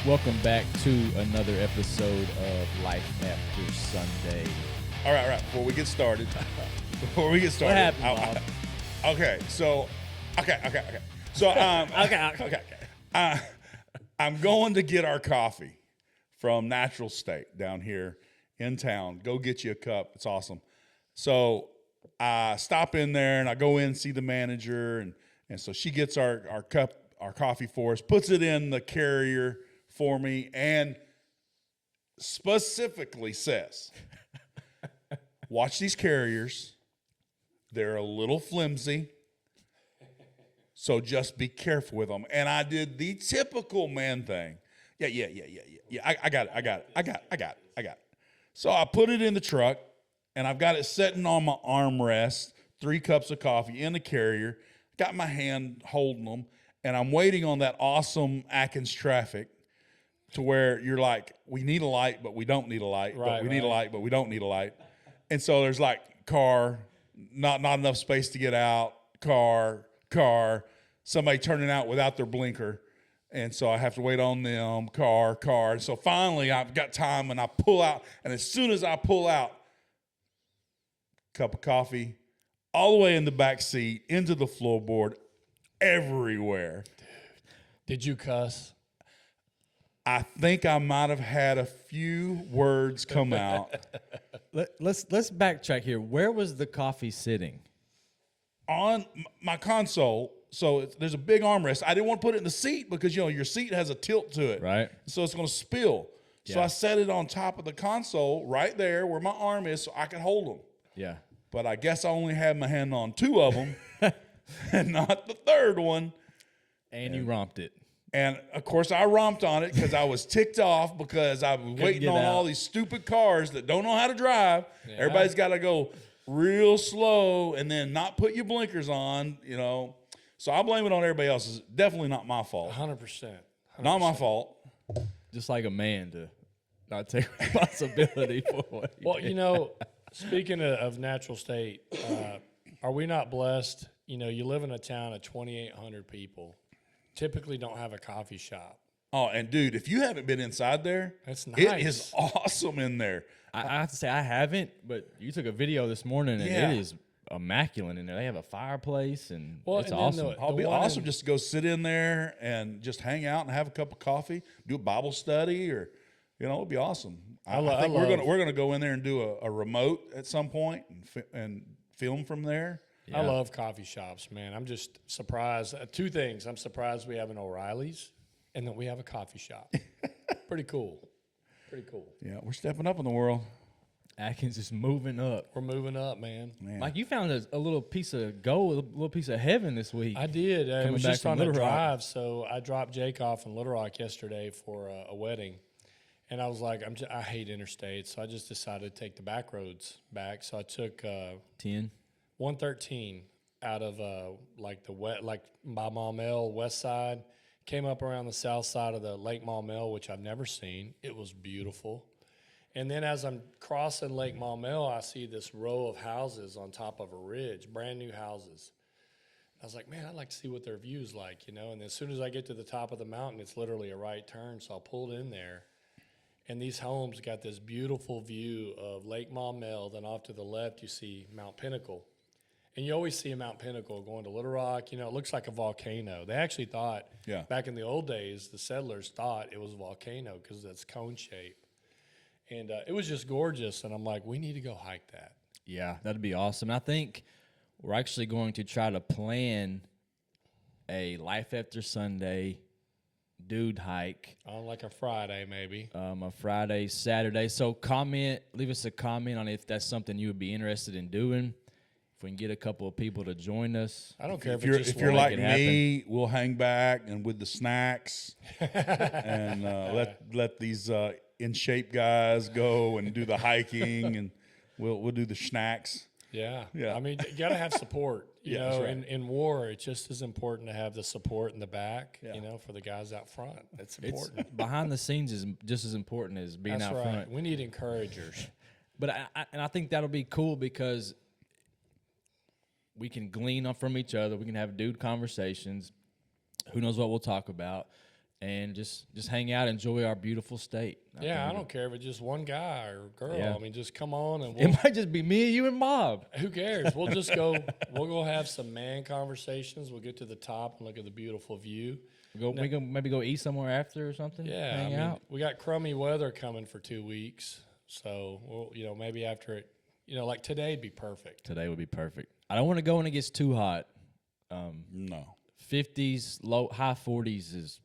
Welcome back to another episode of Life After Sunday. All right. Before we get started, What happened, Bob? Okay. So, I'm going to get our coffee from Natural State down here in town. Go get you a cup. It's awesome. So I stop in there and I go in and see the manager, and so she gets our coffee for us, puts it in the carrier for me, and specifically says, watch these carriers. They're a little flimsy, so just be careful with them. And I did the typical man thing. Yeah. I got it. So I put it in the truck, and I've got it sitting on my armrest, 3 cups of coffee in the carrier, got my hand holding them, and I'm waiting on that awesome Atkins traffic to where you're like, we need a light, but we don't need a light. But we need a light, but we don't need a light. And so there's like car, not enough space to get out, car, somebody turning out without their blinker. And so I have to wait on them, car. And so finally I've got time and I pull out. And as soon as I pull out, cup of coffee, all the way in the back seat, into the floorboard, everywhere. Did you cuss? I think I might have had a few words come out. Let's backtrack here. Where was the coffee sitting? On my console. So there's a big armrest. I didn't want to put it in the seat because, your seat has a tilt to it. Right. So it's going to spill. So I set it on top of the console right there where my arm is so I can hold them. Yeah. But I guess I only had my hand on 2 of them and not the third one. And you romped it. And, of course, I romped on it because I was ticked off because I was waiting on all these stupid cars that don't know how to drive. Yeah. Everybody's got to go real slow and then not put your blinkers on, So I blame it on everybody else. It's definitely not my fault. 100%. Not my fault. Just like a man to not take responsibility for what he did. Speaking of Natural State, are we not blessed? You live in a town of 2,800 people. Typically don't have a coffee shop. Oh, and dude, if you haven't been inside there, that's nice. It is awesome in there. I have to say I haven't, but you took a video this morning, and it is immaculate in there. They have a fireplace, and it's awesome. It'll be awesome just to go sit in there and just hang out and have a cup of coffee, do a Bible study, or it'll be awesome. I think we're gonna go in there and do a remote at some point and film from there. Yeah. I love coffee shops, man. I'm just surprised. 2 things. I'm surprised we have an O'Reilly's and that we have a coffee shop. Pretty cool. Yeah, we're stepping up in the world. Atkins is moving up. We're moving up, man. Mike, you found a little piece of gold, a little piece of heaven this week. I did. It was just on a drive. Rock. So I dropped Jake off in Little Rock yesterday for a wedding. And I was like, I hate interstates. So I just decided to take the back roads back. So I took 113 out of by Maumelle, west side, came up around the south side of the Lake Maumelle, which I've never seen. It was beautiful. And then as I'm crossing Lake Maumelle, I see this row of houses on top of a ridge, brand new houses. I was like, man, I'd like to see what their view's like, And then as soon as I get to the top of the mountain, it's literally a right turn. So I pulled in there. And these homes got this beautiful view of Lake Maumelle. Then off to the left, you see Mount Pinnacle. And you always see a Mount Pinnacle going to Little Rock. It looks like a volcano. They actually thought, back in the old days, the settlers thought it was a volcano because it's cone shape. And it was just gorgeous. And I'm like, we need to go hike that. Yeah, that'd be awesome. I think we're actually going to try to plan a Life After Sunday dude hike. On like a Friday, maybe. A Friday, Saturday. So leave us a comment on if that's something you would be interested in doing. If we can get a couple of people to join us. I don't care if you're like me, we'll hang back and with the snacks and let these in shape guys go and do the hiking and we'll do the snacks. Yeah. I mean, you got to have support. You know, right. in war, it's just as important to have the support in the back, for the guys out front. It's important. Behind the scenes is just as important as being out front. We need encouragers. But I think that'll be cool because we can glean from each other. We can have dude conversations. Who knows what we'll talk about. and just hang out, enjoy our beautiful state. Yeah, I think don't care if it's just one guy or girl. Yeah. I mean, just come on and it might just be me, you, and Mob. who cares? We'll just go. We'll go have some man conversations. We'll get to the top and look at the beautiful view. We can maybe go eat somewhere after or something. Yeah, hang out. we got crummy weather coming for 2 weeks, so we'll, maybe after it, like today'd be perfect. Today would be perfect. I don't want to go when it gets too hot. No. 50s, high 40s is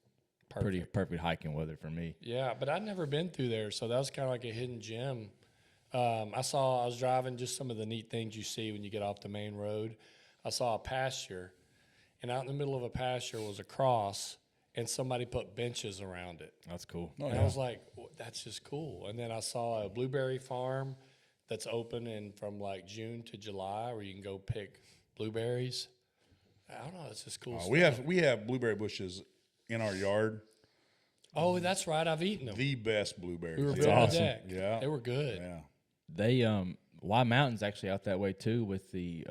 pretty perfect hiking weather for me. Yeah, but I'd never been through there, so that was kind of like a hidden gem. I was driving, just some of the neat things you see when you get off the main road. I saw a pasture, and out in the middle of a pasture was a cross, and somebody put benches around it. That's cool. Oh, And yeah. I was like, that's just cool. And then I saw a blueberry farm that's open from like June to July where you can go pick blueberries. I don't know. It's just cool stuff. We have blueberry bushes in our yard. Oh, that's right. I've eaten them. The best blueberries. We were That's building awesome. a deck. Yeah. They were good. Yeah. They Y Mountain's actually out that way too with the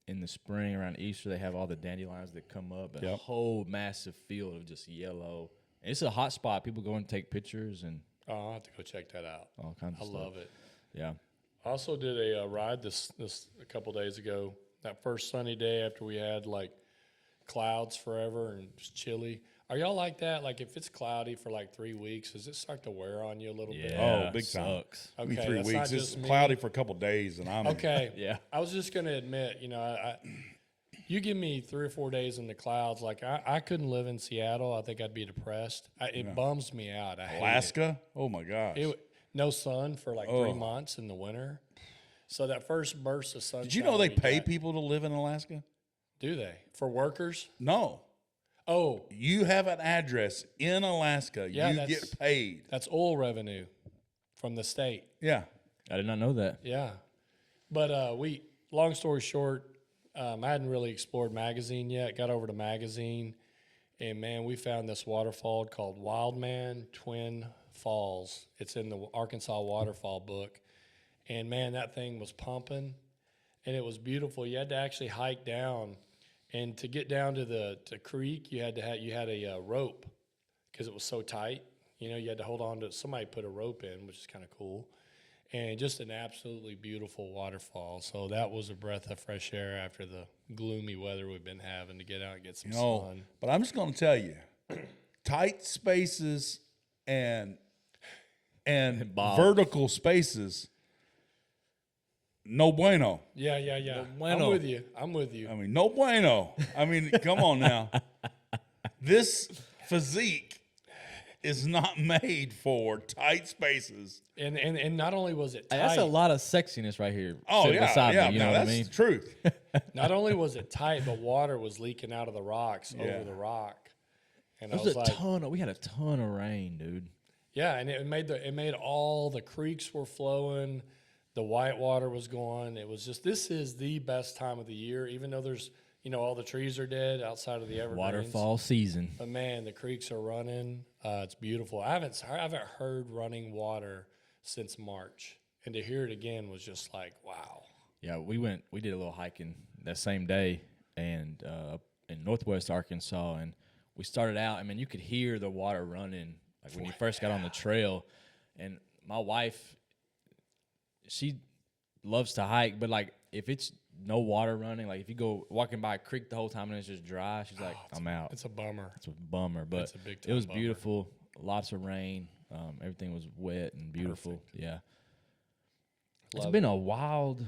in the spring around Easter they have all the dandelions that come up and a Yep. whole massive field of just yellow. And it's a hot spot. People go and take pictures and Oh, I'll have to go check that out. all kinds I of stuff. love it. Yeah. I also did a ride this a couple days ago. That first sunny day after we had like clouds forever and just chilly. Are y'all like that? Like if it's cloudy for like 3 weeks, does it start to wear on you a little bit? Yeah. Oh, big time. sucks. I mean, Okay, 3 that's weeks. not It's just me. cloudy for a couple days, and I'm Okay. Yeah. I was just going to admit, you give me 3 or 4 days in the clouds, like I couldn't live in Seattle. I think I'd be depressed. It bums me out. I hate Alaska. Oh my gosh. no sun for like 3 months in the winter. So that first burst of sunshine. Did you know they we pay got- people to live in Alaska? Do they? For workers? No. Oh, You have an address in Alaska. Yeah, you that's- get paid. that's oil revenue from the state. Yeah. I did not know that. Yeah. But long story short, I hadn't really explored Magazine yet. Got over to Magazine, and man, we found this waterfall called Wildman Twin Falls. It's in the Arkansas Waterfall book. And man, that thing was pumping, and it was beautiful. You had to actually hike down, and to get down to the creek, you had a rope because it was so tight. You had to hold on to it. Somebody put a rope in, which is kind of cool. And just an absolutely beautiful waterfall. So that was a breath of fresh air after the gloomy weather we've been having to get out and get some sun. But I'm just going to tell you, tight spaces and Bob. vertical spaces, no bueno. Yeah. bueno. I'm with you. I mean, no bueno. I mean, come on now. This physique is not made for tight spaces. And not only was it Hey, tight, that's a lot of sexiness right here. Oh, sitting yeah. beside Yeah, me, you no, know what I that's mean? the truth. not only was it tight, but water was leaking out of the rocks Yeah. over the rock. And I There's was a like, ton of, we had a ton of rain, dude. yeah, and it made all the creeks were flowing, the white water was going. It was just, this is the best time of the year, even though there's all the trees are dead outside of the evergreens. Waterfall season. But man, the creeks are running. It's beautiful. I haven't heard running water since March, and to hear it again was just like, wow. Yeah, we did a little hiking that same day, and in northwest Arkansas, and we started out. I mean, you could hear the water running like when you first got on the trail. And my wife, she loves to hike, but like if it's no water running, like if you go walking by a creek the whole time and it's just dry, she's like, I'm out. It's a bummer. It's a bummer, but It's a big it was time bummer. beautiful. Lots of rain. Everything was wet and beautiful. Yeah. It's been a wild,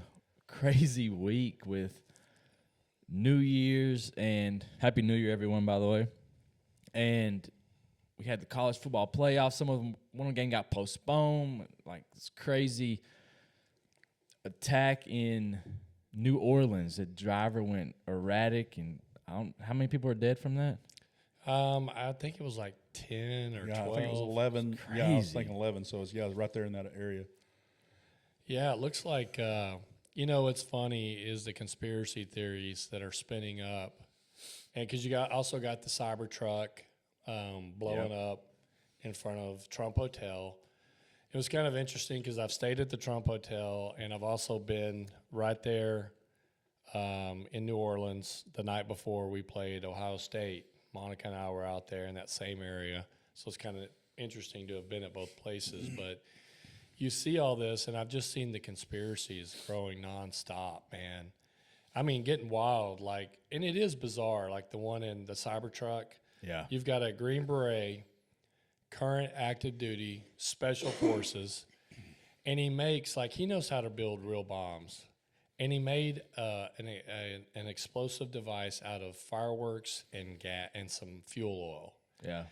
crazy week with New Year's, and Happy New Year, everyone, by the way. And we had the college football playoffs. Some of them, one game got postponed. Like this crazy attack in New Orleans. The driver went erratic, and how many people are dead from that? I think it was like 10 or Yeah, 12. I think it was 11. Yeah, I was crazy. thinking 11. So it was right there in that area. Yeah, it looks like, what's funny is the conspiracy theories that are spinning up. And because also got the Cybertruck blowing up in front of Trump Hotel. It was kind of interesting because I've stayed at the Trump Hotel, and I've also been right there in New Orleans the night before we played Ohio State, Monica and I were out there in that same area, so it's kind of interesting to have been at both places. But you see all this, and I've just seen the conspiracies growing nonstop, man. I mean, getting wild, like, and it is bizarre, like the one in the Cybertruck. Yeah. You've got a Green Beret, current active duty, special forces, and he makes, like, he knows how to build real bombs. And he made an explosive device out of fireworks and gas and some fuel oil. Yeah.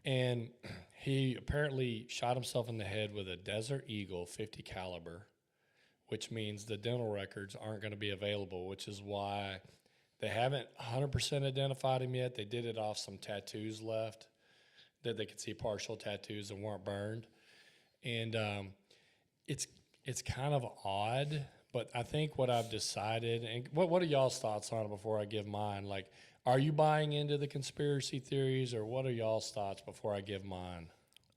And he apparently shot himself in the head with a Desert Eagle 50 caliber, which means the dental records aren't going to be available, which is why they haven't 100% identified him yet. They did it off some tattoos left that they could see partial tattoos that weren't burned. And it's kind of odd, but I think what I've decided, and what are y'all's thoughts on it before I give mine? Like, are you buying into the conspiracy theories, or what are y'all's thoughts before I give mine?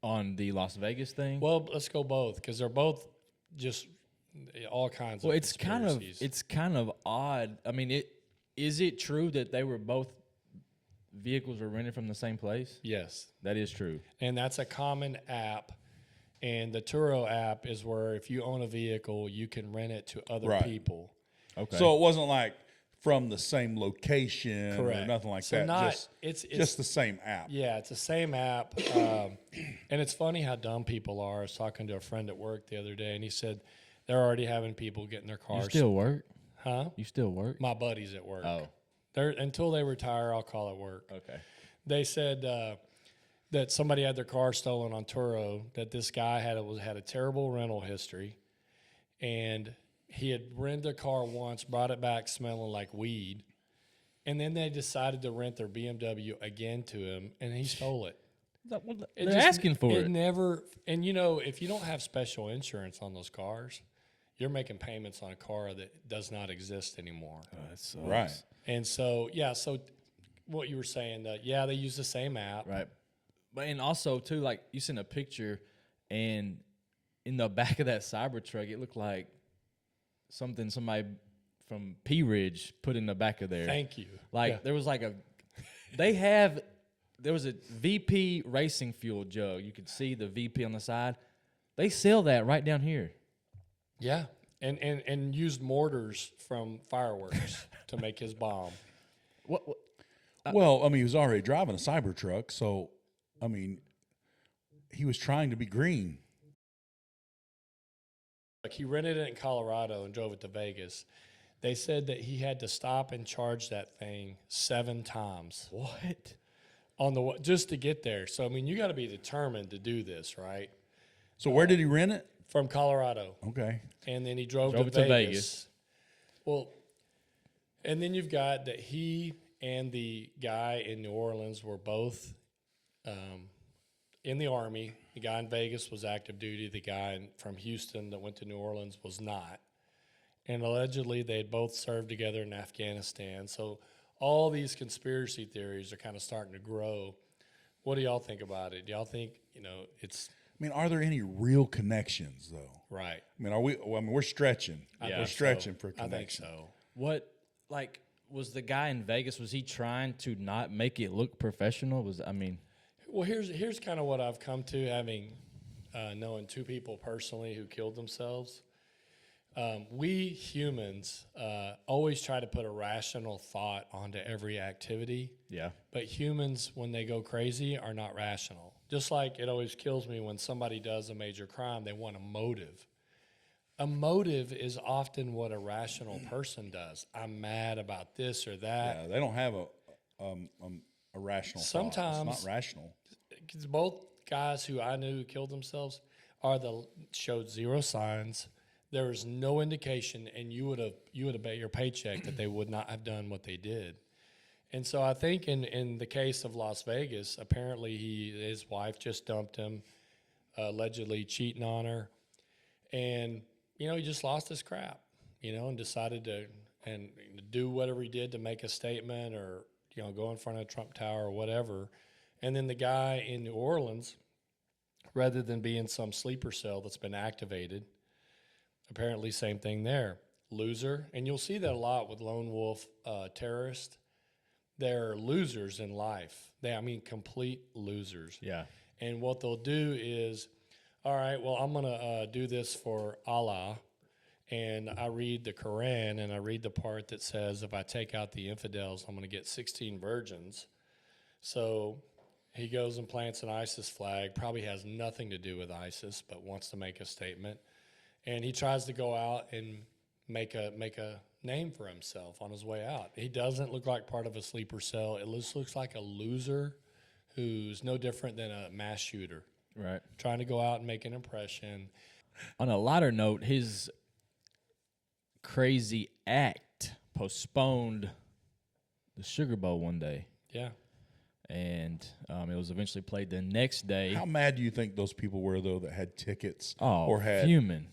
On the Las Vegas thing? Well, let's go both, because they're both just all kinds of conspiracies. It's kind of odd. I mean, is it true that they were both vehicles were rented from the same place? Yes. That is true. And that's a common app. And the Turo app is where if you own a vehicle, you can rent it to other Right. people. Okay. So it wasn't like from the same location or Correct. nothing like So that. not- just, it's just the same app. Yeah, it's the same app. And it's funny how dumb people are. I was talking to a friend at work the other day, and he said they're already having people get in their you cars. still work? Huh? You still work? My buddies at work. Oh. They're until they retire, I'll call it work. Okay. They said that somebody had their car stolen on Turo, that this guy had a terrible rental history, and he had rented a car once, brought it back smelling like weed, and then they decided to rent their BMW again to him, and he stole it. They're asking for it. Never, and you know, if you don't have special insurance on those cars, you're making payments on a car that does not exist anymore. That sucks. Right. And so, yeah, so what you were saying, that yeah, they use the same app. Right. But and also too, like you sent a picture, and in the back of that Cybertruck, it looked like something somebody from Pea Ridge put in the back of there. Thank you. Like Yeah. there was like there was a VP racing fuel jug. You could see the VP on the side. They sell that right down here. Yeah, and used mortars from fireworks to make his bomb. What Well, I mean, he was already driving a Cybertruck, so I mean, he was trying to be green. Like, he rented it in Colorado and drove it to Vegas. They said that he had to stop and charge that thing 7 times what? on the just to get there. So I mean, you got to be determined to do this, right? So where did he rent it? From Colorado, Okay. and then he drove Drove to it to Vegas. Vegas. Well, and then you've got that he and the guy in New Orleans were both in the Army. The guy in Vegas was active duty. The guy from Houston that went to New Orleans was not. And allegedly, they had both served together in Afghanistan. So all these conspiracy theories are kind of starting to grow. What do y'all think about it? Do y'all think, it's I mean, are there any real connections though? right? I mean, are we? Well, I mean, we're stretching. I We're think stretching so. for I think connection. so. What like was the guy in Vegas? Was he trying to not make it look professional? Well, here's kind of what I've come to, having knowing 2 people personally who killed themselves. We humans always try to put a rational thought onto every activity, Yeah. but humans, when they go crazy, are not rational. Just like it always kills me when somebody does a major crime, they want a motive. A motive is often what a rational person does. I'm mad about this or that. Yeah, they don't have a rational. thought. It's Sometimes- not rational. 'Cause both guys who I knew who killed themselves showed 0 signs. There was no indication, and you would have bet your paycheck that they would not have done what they did. And so I think in the case of Las Vegas, apparently his wife just dumped him, allegedly cheating on her, and he just lost his crap, and decided to do whatever he did to make a statement, or go in front of Trump Tower or whatever. And then the guy in New Orleans, rather than be in some sleeper cell that's been activated, apparently same thing there. Loser. And you'll see that a lot with lone wolf terrorists. they're losers in life. Complete losers. Yeah. And what they'll do is, all right, well, I'm going to do this for Allah. And I read the Quran, and I read the part that says, if I take out the infidels, I'm going to get 16 virgins. So he goes and plants an ISIS flag, probably has nothing to do with ISIS, but wants to make a statement. And he tries to go out and make a name for himself on his way out. He doesn't look like part of a sleeper cell. It looks like a loser who's no different than a mass shooter, Right. trying to go out and make an impression. On a lighter note, his crazy act postponed the Sugar Bowl one day, Yeah. and it was eventually played the next day. How mad do you think those people were, though, that had tickets Oh, or had, fuming.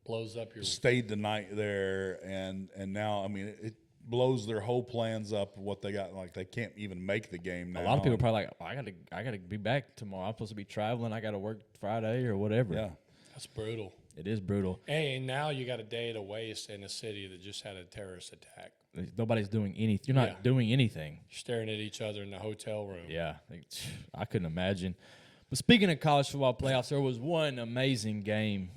Blows up your stayed the night there, and now, I mean, it blows their whole plans up. What they got, like they can't even make the game now. A lot of people are probably like, oh, I gotta be back tomorrow. I'm supposed to be traveling. I got to work Friday or whatever. Yeah, That's brutal. It is brutal. Hey, and now you got a day to waste in a city that just had a terrorist attack. Nobody's doing anything. You're not Yeah. doing anything. You're staring at each other in the hotel room. Yeah, I couldn't imagine. But speaking of college football playoffs, there was one amazing game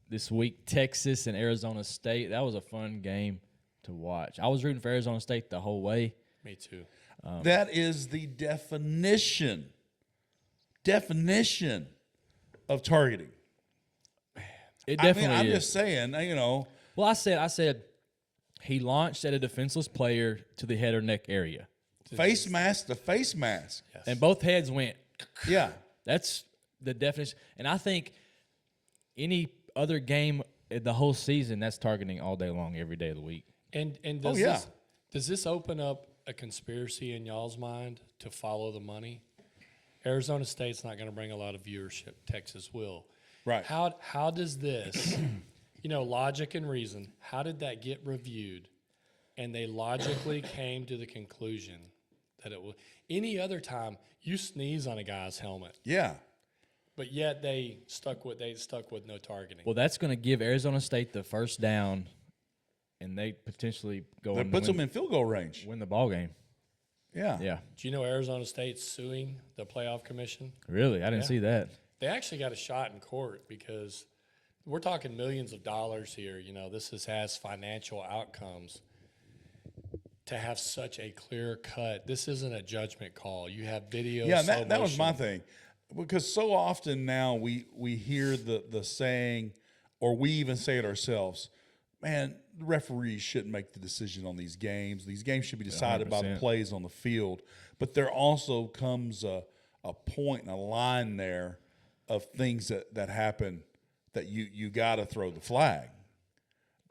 this week, Texas and Arizona State. That was a fun game to watch. I was rooting for Arizona State the whole way. Me too. that is the definition of targeting. It I definitely mean, I'm is. just saying, Well, I said he launched at a defenseless player to the head or neck area, face mask to face mask. Yes. and both heads went. Yeah. That's the definition. And I think any other game the whole season, that's targeting all day long, every day of the week. And Oh, yeah. does this open up a conspiracy in y'all's mind to follow the money? Arizona State's not going to bring a lot of viewership. Texas will. Right. How does this, logic and reason, how did that get reviewed? And they logically came to the conclusion that it will. Any other time, you sneeze on a guy's helmet, Yeah. but yet they stuck with no targeting. Well, that's going to give Arizona State the first down, and they potentially go That and puts them win, in field goal range. win the ball game. Yeah. Yeah, Do you know Arizona State's suing the playoff commission? really, I didn't Yeah. see that. They actually got a shot in court because we're talking millions of dollars here. This has financial outcomes. To have such a clear cut, this isn't a judgment call. You have video. Yeah, and slow that was my motion. thing. Because so often now we hear the saying, or we even say it ourselves, man, the referees shouldn't make the decision on these games. These games should be decided by the 100%. plays on the field. But there also comes a point and a line there of things that happen that you got to throw the flag.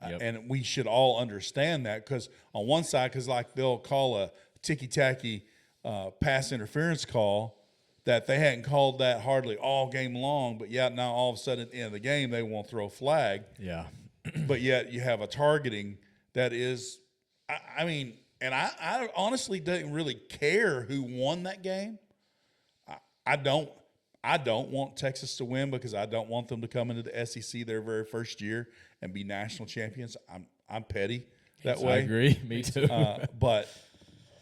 Yep. And we should all understand that, because on one side, because like they'll call a ticky-tacky pass interference call that they hadn't called that hardly all game long, but yet now all of a sudden at the end of the game they won't throw a flag. Yeah, But yet you have a targeting that is, I mean, and I honestly didn't really care who won that game. I don't want Texas to win because I don't want them to come into the SEC their very first year and be national champions. I'm petty that I way. agree. Me too. But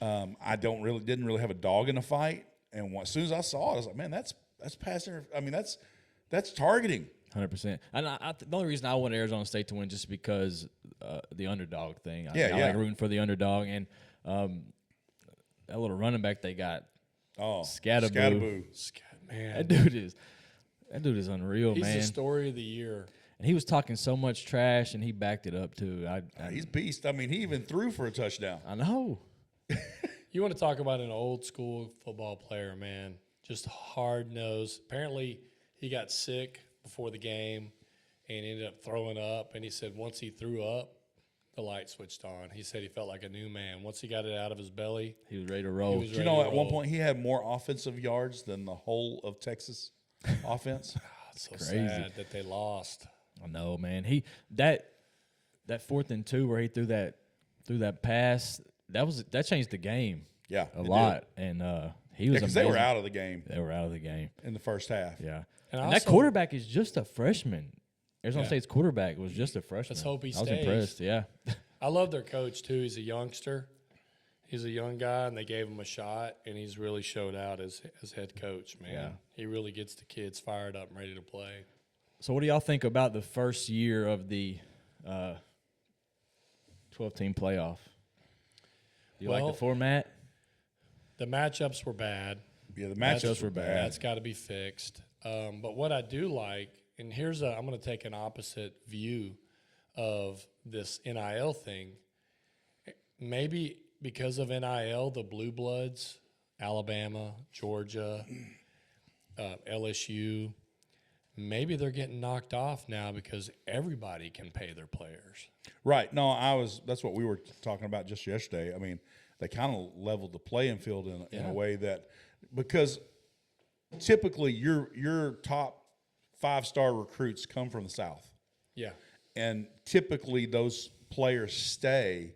I didn't really have a dog in the fight. And as soon as I saw it, I was like, man, that's passing. I mean, that's targeting. 100%. And the only reason I want Arizona State to win just because the underdog thing. I Yeah. like rooting for the underdog, and that little running back they got, Oh, Scatterboo. Man, that dude is unreal, he's man. the story of the year. And he was talking so much trash, and he backed it up too. He's beast. I mean, he even threw for a touchdown. I know. You want to talk about an old school football player, man? Just hard nosed. Apparently, he got sick before the game and ended up throwing up. And he said once he threw up, the light switched on. He said he felt like a new man. Once he got it out of his belly, He was ready to roll. He was Do you ready know to at one roll. point he had more offensive yards than the whole of Texas offense? it's so crazy. sad that they lost. I know, man. That 4th and 2 where he threw that pass, that changed the game Yeah, a it lot. And he was because they were amazing. out of the game They were out of the game. in the first half. Yeah. And And that also- quarterback is just a freshman. Arizona Yeah. State's quarterback was just a freshman. Let's hope he I was stays. impressed. Yeah. I love their coach too. He's a youngster. He's a young guy, and they gave him a shot, and he's really showed out as head coach, man. Yeah. He really gets the kids fired up and ready to play. So what do y'all think about the first year of the 12-team playoff? Do you like Well, the format? The matchups were bad. Yeah, the Matchups were bad. That's got to be fixed. But what I do like, and I'm going to take an opposite view of this NIL thing. Maybe because of NIL, the Blue Bloods, Alabama, Georgia, LSU, maybe they're getting knocked off now because everybody can pay their players. Right. No, that's what we were talking about just yesterday. I mean, they kind of leveled the playing field in a way that, because typically your top 5-star recruits come from the South. Yeah. And typically those players stay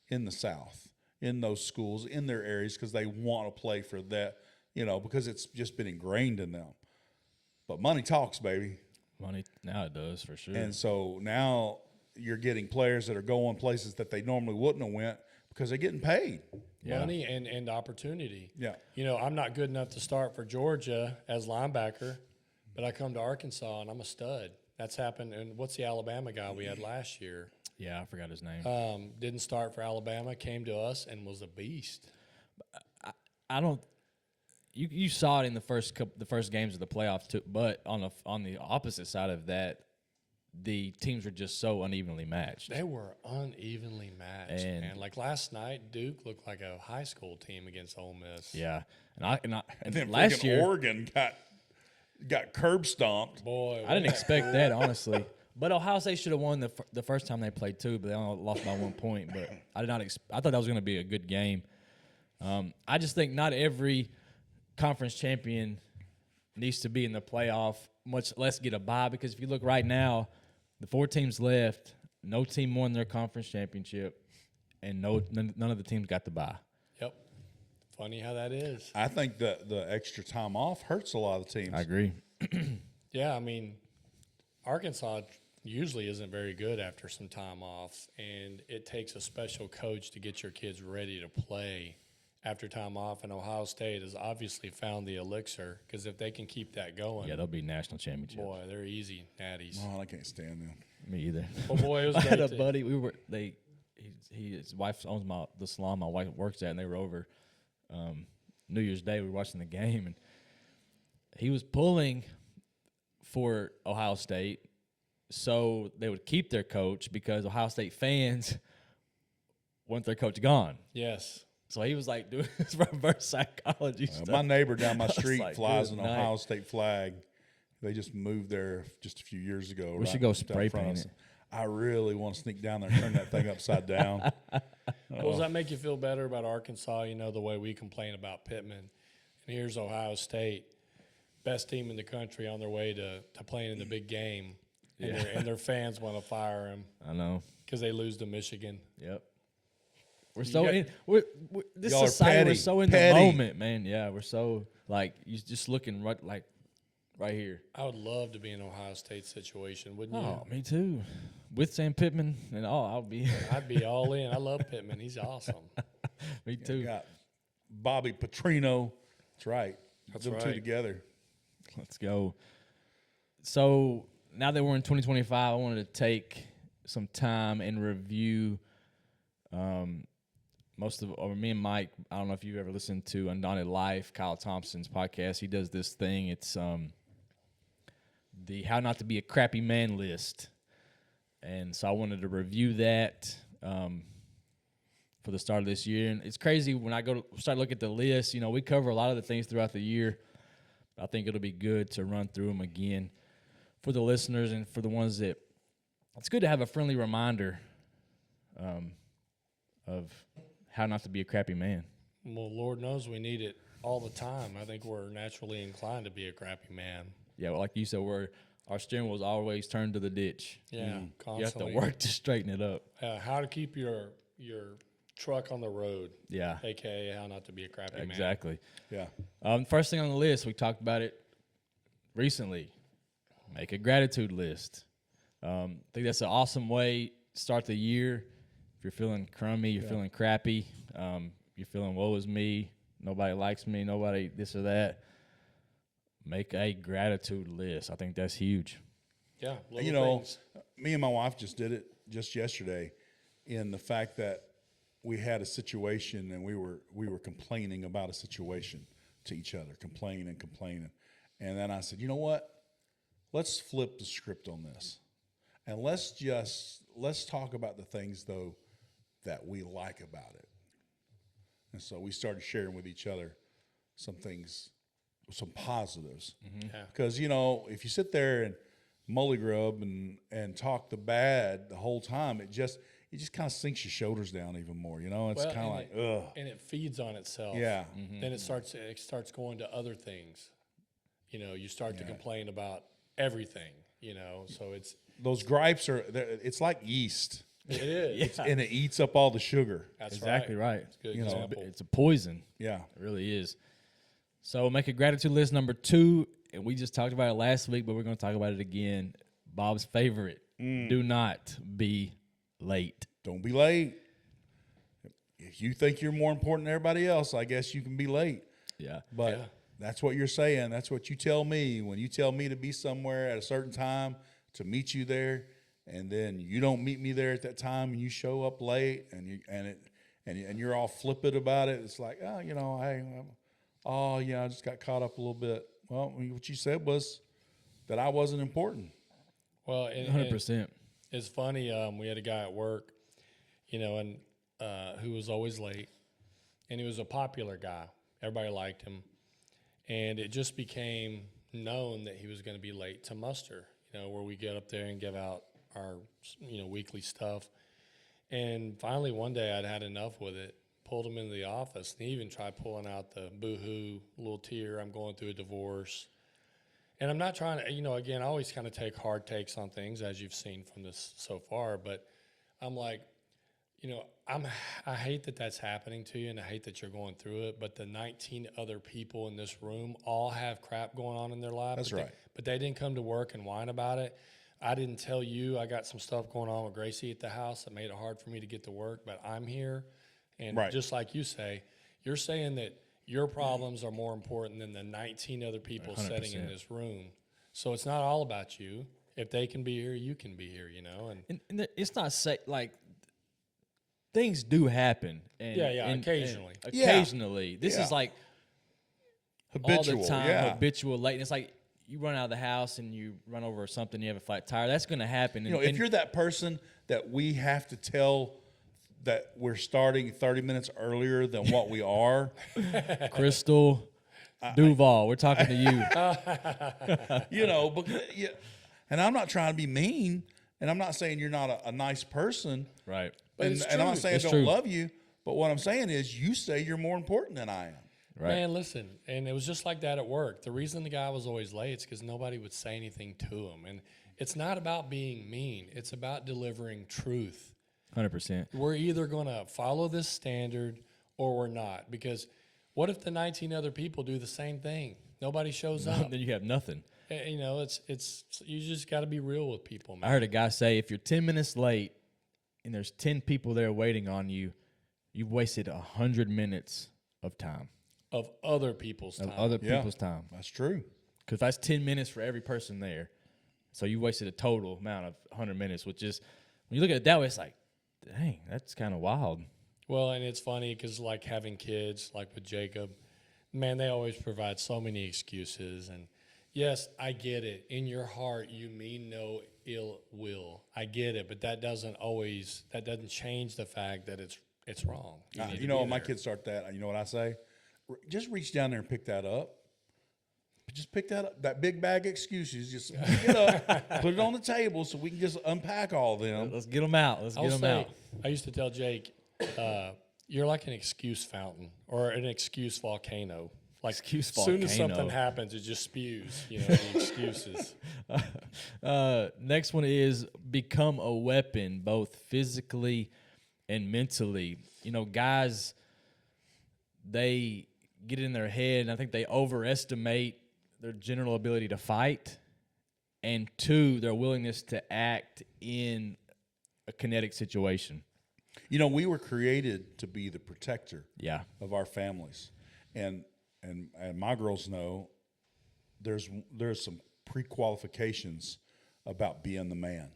in the South, in those schools, in their areas, because they want to play for that, because it's just been ingrained in them. But money talks, baby. Money now it does for sure. And so now you're getting players that are going places that they normally wouldn't have went because they're getting paid. Yeah. Money and opportunity. Yeah. I'm not good enough to start for Georgia as linebacker, but I come to Arkansas and I'm a stud. That's happened. And what's the Alabama guy we had last year? Yeah, I forgot his name. Didn't start for Alabama, came to us and was a beast. I don't. You saw it in the first games of the playoffs too, but on the opposite side of that, the teams were just so unevenly matched. They were unevenly matched, And- man. Like last night, Duke looked like a high school team against Ole Miss. Yeah, And then last freaking year Oregon got curb stomped. Boy, I didn't expect that honestly. But Ohio State should have won the first time they played too, but they only lost by 1 point. But I did not. I thought that was going to be a good game. I just think not every conference champion needs to be in the playoff, much less get a bye. Because if you look right now, the 4 teams left, no team won their conference championship, and none of the teams got the bye. Yep. Funny how that is. I think that the extra time off hurts a lot of the teams. I agree. Yeah, I mean, Arkansas usually isn't very good after some time off, and it takes a special coach to get your kids ready to play after time off. And Ohio State has obviously found the elixir, because if they can keep that going, Yeah, they'll be national championship. boy, they're easy natties. Oh, I can't stand them. Me either. But boy, it was I had a great to- buddy. His wife owns the salon my wife works at, and they were over New Year's Day. We were watching the game, and he was pulling for Ohio State so they would keep their coach, because Ohio State fans want their coach gone. Yes. So he was like doing this reverse psychology stuff. My neighbor down my I was street like, flies good an night. Ohio State flag. They just moved there just a few years ago. We should go down spray front of paint us. I really want to sneak down there and turn that thing upside down. Well, does that make you feel better about Arkansas? The way we complain about Pittman. And here's Ohio State, best team in the country, on their way to playing in the big game. And their fans want to fire him I know. because they lose to Michigan. Yep. We're so got- in. This Y'all are society. petty, We're so in petty. the moment, man. Yeah, we're so you just looking right here. I would love to be in Ohio State situation, wouldn't you? Oh, me too. With Sam Pittman and all, I'll be. I'd be all in. I love Pittman. He's awesome. Me too. Got Bobby Petrino. That's right. That's Them two right. together. Let's go. So now that we're in 2025, I wanted to take some time and review me and Mike. I don't know if you've ever listened to Undaunted Life, Kyle Thompson's podcast. He does this thing. It's the How Not to Be a Crappy Man list. And so I wanted to review that for the start of this year. And it's crazy when I start looking at the list. We cover a lot of the things throughout the year. I think it'll be good to run through them again for the listeners and for the ones that it's good to have a friendly reminder of how not to be a crappy man. Well, Lord knows we need it all the time. I think we're naturally inclined to be a crappy man. Yeah, well, like you said, our steering wheel's always turned to the ditch. Yeah, constantly. You have to work to straighten it up. How to keep your truck on the road, Yeah, a.k.a. how not to be a crappy man. exactly. Yeah. First thing on the list, we talked about it recently. Make a gratitude list. I think that's an awesome way to start the year. If you're feeling crummy, you're feeling crappy, you're feeling woe is me, nobody likes me, nobody this or that, make a gratitude list. I think that's huge. Yeah, little You know, things. me and my wife just did it just yesterday, in the fact that we had a situation and we were complaining about a situation to each other, complaining, and then I said, you know what? Let's flip the script on this, and let's talk about the things though that we like about it. And so we started sharing with each other some things, some positives. Yeah. Because, you know, if you sit there and mully grub and talk the bad the whole time, it just kind of sinks your shoulders down even more. You know, it's Well, kind of and like, ugh. And it feeds on itself. Yeah. Then it starts going to other things. You know, you start to complain about everything, you know, so Those gripes it's like yeast. it is. And it eats up all the sugar. That's Exactly right. It's a good You know, example. It's a poison. Yeah. It really is. So make a gratitude list number 2, and we just talked about it last week, but we're going to talk about it again. Bob's favorite: do not be late. Don't be late. If you think you're more important than everybody else, I guess you can be late. Yeah. But that's what you're saying. That's what you tell me when you tell me to be somewhere at a certain time, to meet you there, and then you don't meet me there at that time, and you show up late, and you're all flippant about it. It's like, oh, you know, I just got caught up a little bit. Well, what you said was that I wasn't important. Well, and 100%. it's funny. We had a guy at work, you know, and who was always late, and he was a popular guy. Everybody liked him, and it just became known that he was going to be late to muster. You know, where we get up there and give out our, you know, weekly stuff. And finally, one day, I'd had enough with it. Pulled him into the office, and he even tried pulling out the boo-hoo little tear. I'm going through a divorce. And I'm not trying to, you know, again, I always kind of take hard takes on things, as you've seen from this so far. But I'm like, you know, I hate that that's happening to you, and I hate that you're going through it. But the 19 other people in this room all have crap going on in their life. That's right. But they didn't come to work and whine about it. I didn't tell you I got some stuff going on with Gracie at the house that made it hard for me to get to work. But I'm here. And Right. just like you say, you're saying that your problems are more important than the 19 other people sitting in 100%. this room. So it's not all about you. If they can be here, you can be here, you know? And It's not like things do happen. And, occasionally. and occasionally. This Yeah. is like Habitual. all the time, yeah. habitual late. And it's like you run out of the house and you run over something, you have a flat tire. That's going to happen. You know, if you're that person that we have to tell that we're starting 30 minutes earlier than what we are, Crystal Duval, we're talking to you. you know, but and I'm not trying to be mean, and I'm not saying you're not a nice person, Right. But and, it's and I'm not true. saying It's I don't true. love you, but what I'm saying is you say you're more important than I am. Right. Man, listen, and it was just like that at work. The reason the guy was always late is because nobody would say anything to him. And it's not about being mean. It's about delivering truth. 100%. We're either going to follow this standard or we're not. Because what if the 19 other people do the same thing? Nobody shows up. Then you have nothing. You know, it's you just got to be real with people, man. I heard a guy say if you're 10 minutes late and there's 10 people there waiting on you, you've wasted 100 minutes of time, Of other people's time. of other Yeah. people's time. That's true. Because that's 10 minutes for every person there. So you wasted a total amount of 100 minutes, which is, when you look at it that way, it's like, dang, that's kind of wild. Well, and it's funny because, like, having kids, like with Jacob, man, they always provide so many excuses. And yes, I get it. In your heart, you mean no ill will. I get it, but that doesn't change the fact that it's wrong. need You to know, be when my there. kids start that, you know what I say? Just reach down there and pick that up. Just pick that up. That big bag of excuses. Just pick it up, put it on the table so we can just unpack all of them. Let's get them out. Let's I'll get them say, out. I used to tell Jake, you're like an excuse fountain or an excuse volcano. Like, Excuse as soon as volcano. something happens, it just spews, you know, the excuses. Next one is become a weapon, both physically and mentally. You know, guys, they get in their head, and I think they overestimate their general ability to fight, and 2, their willingness to act in a kinetic situation. You know, we were created to be the protector Yeah. of our families, and my girls know there's some pre-qualifications about being the man,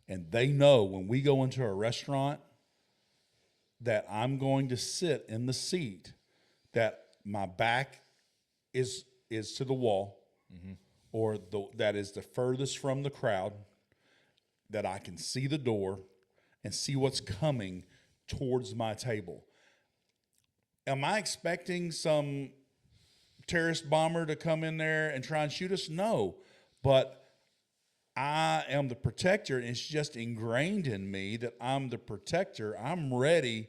and they know when we go into a restaurant that I'm going to sit in the seat that my back is to the wall, or that is the furthest from the crowd, that I can see the door and see what's coming towards my table. Am I expecting some terrorist bomber to come in there and try and shoot us? No, but I am the protector, and it's just ingrained in me that I'm the protector. I'm ready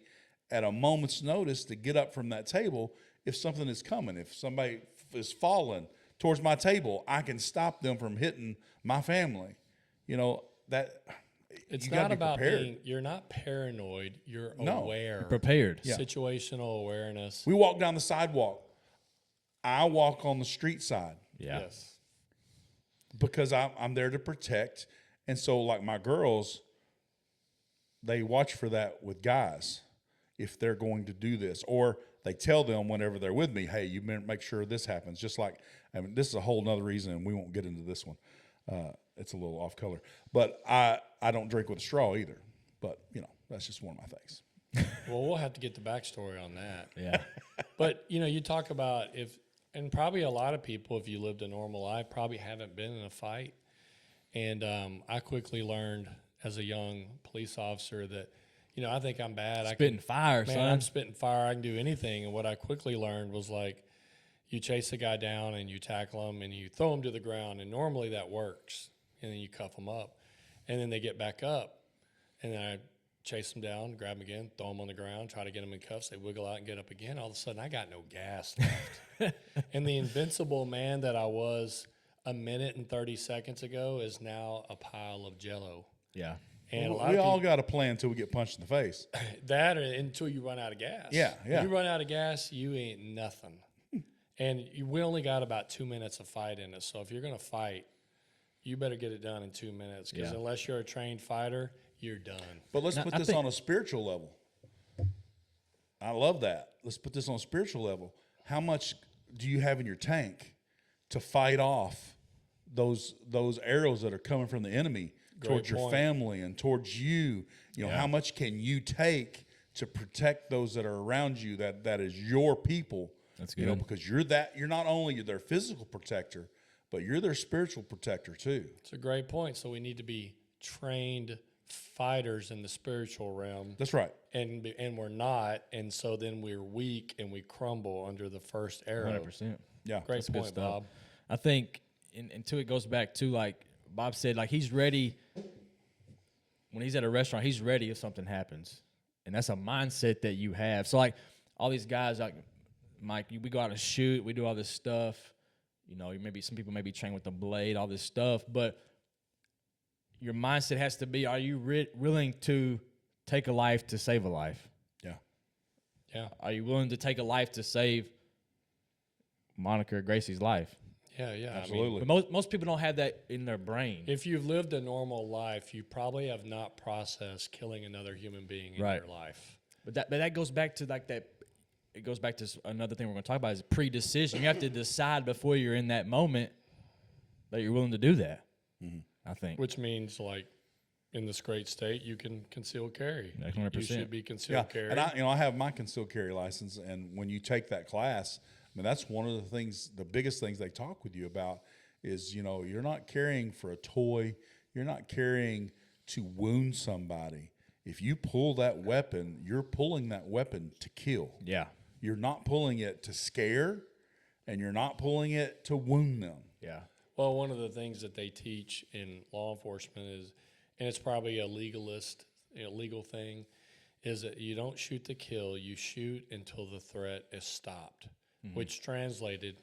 at a moment's notice to get up from that table if something is coming. If somebody is falling towards my table, I can stop them from hitting my family. You know, that It's you gotta not be about prepared. being, you're not paranoid, you're No. aware. Prepared. Yeah. Situational awareness. We walk down the sidewalk. I walk on the street side Yeah. Yes. because I'm there to protect. And so, like my girls, they watch for that with guys if they're going to do this. Or they tell them whenever they're with me, hey, you better make sure this happens. Just like, I mean, this is a whole nother reason, and we won't get into this one. It's a little off color. But I don't drink with a straw either. But, you know, that's just one of my things. Well, we'll have to get the backstory on that. Yeah. But, you know, you talk about and probably a lot of people, if you lived a normal life, probably haven't been in a fight. And I quickly learned as a young police officer that, you know, I think I'm bad. Spitting fire, Man, son. I'm spitting fire. I can do anything. And what I quickly learned was like, you chase the guy down and you tackle him and you throw him to the ground. And normally that works. And then you cuff them up. And then they get back up. And then I chase them down, grab them again, throw them on the ground, try to get them in cuffs. They wiggle out and get up again. All of a sudden, I got no gas left. And the invincible man that I was a minute and 30 seconds ago is now a pile of Jell-O. Yeah. And a lot We of all people, got a plan until we get punched in the face. that or until you run out of gas. Yeah, yeah. You run out of gas, you ain't nothing. And we only got about 2 minutes of fight in us. So if you're going to fight, you better get it done in 2 minutes. Because Yeah. unless you're a trained fighter, you're done. But let's Now, put I this think- on a spiritual level. I love that. Let's put this on a spiritual level. How much do you have in your tank to fight off those arrows that are coming from the enemy towards your point. family and towards you? You know, Yeah. how much can you take to protect those that are around you, that is your people? That's You know, good. because you're not only their physical protector, but you're their spiritual protector too. It's a great point. So we need to be trained fighters in the spiritual realm, That's right. and we're not, and so then we're weak and we crumble under the first arrow. 100%. Yeah. Great That's good point, stuff. Bob. I think until it goes back to, like Bob said, like he's ready when he's at a restaurant. He's ready if something happens, and that's a mindset that you have. So like all these guys, like Mike, we go out and shoot, we do all this stuff. You know, maybe some people may be trained with the blade, all this stuff, but your mindset has to be: are you willing to take a life to save a life? Yeah. Yeah, Are you willing to take a life to save Monica or Gracie's life? yeah, yeah. Absolutely. But most people don't have that in their brain. If you've lived a normal life, you probably have not processed killing another human being in Right. your life. But that goes back to like that. It goes back to another thing we're going to talk about is pre-decision. You have to decide before you're in that moment that you're willing to do that. I think. Which means, like, in this great state, you can conceal carry. Like 100%. You should be concealed Yeah, carry. and I have my concealed carry license, and when you take that class, I mean, that's one of the things, the biggest things they talk with you about is, you know, you're not carrying for a toy, you're not carrying to wound somebody. If you pull that weapon, you're pulling that weapon to kill. Yeah. You're not pulling it to scare, and you're not pulling it to wound them. Yeah. Well, one of the things that they teach in law enforcement is, and it's probably a legal thing, is that you don't shoot to kill, you shoot until the threat is stopped, which translated,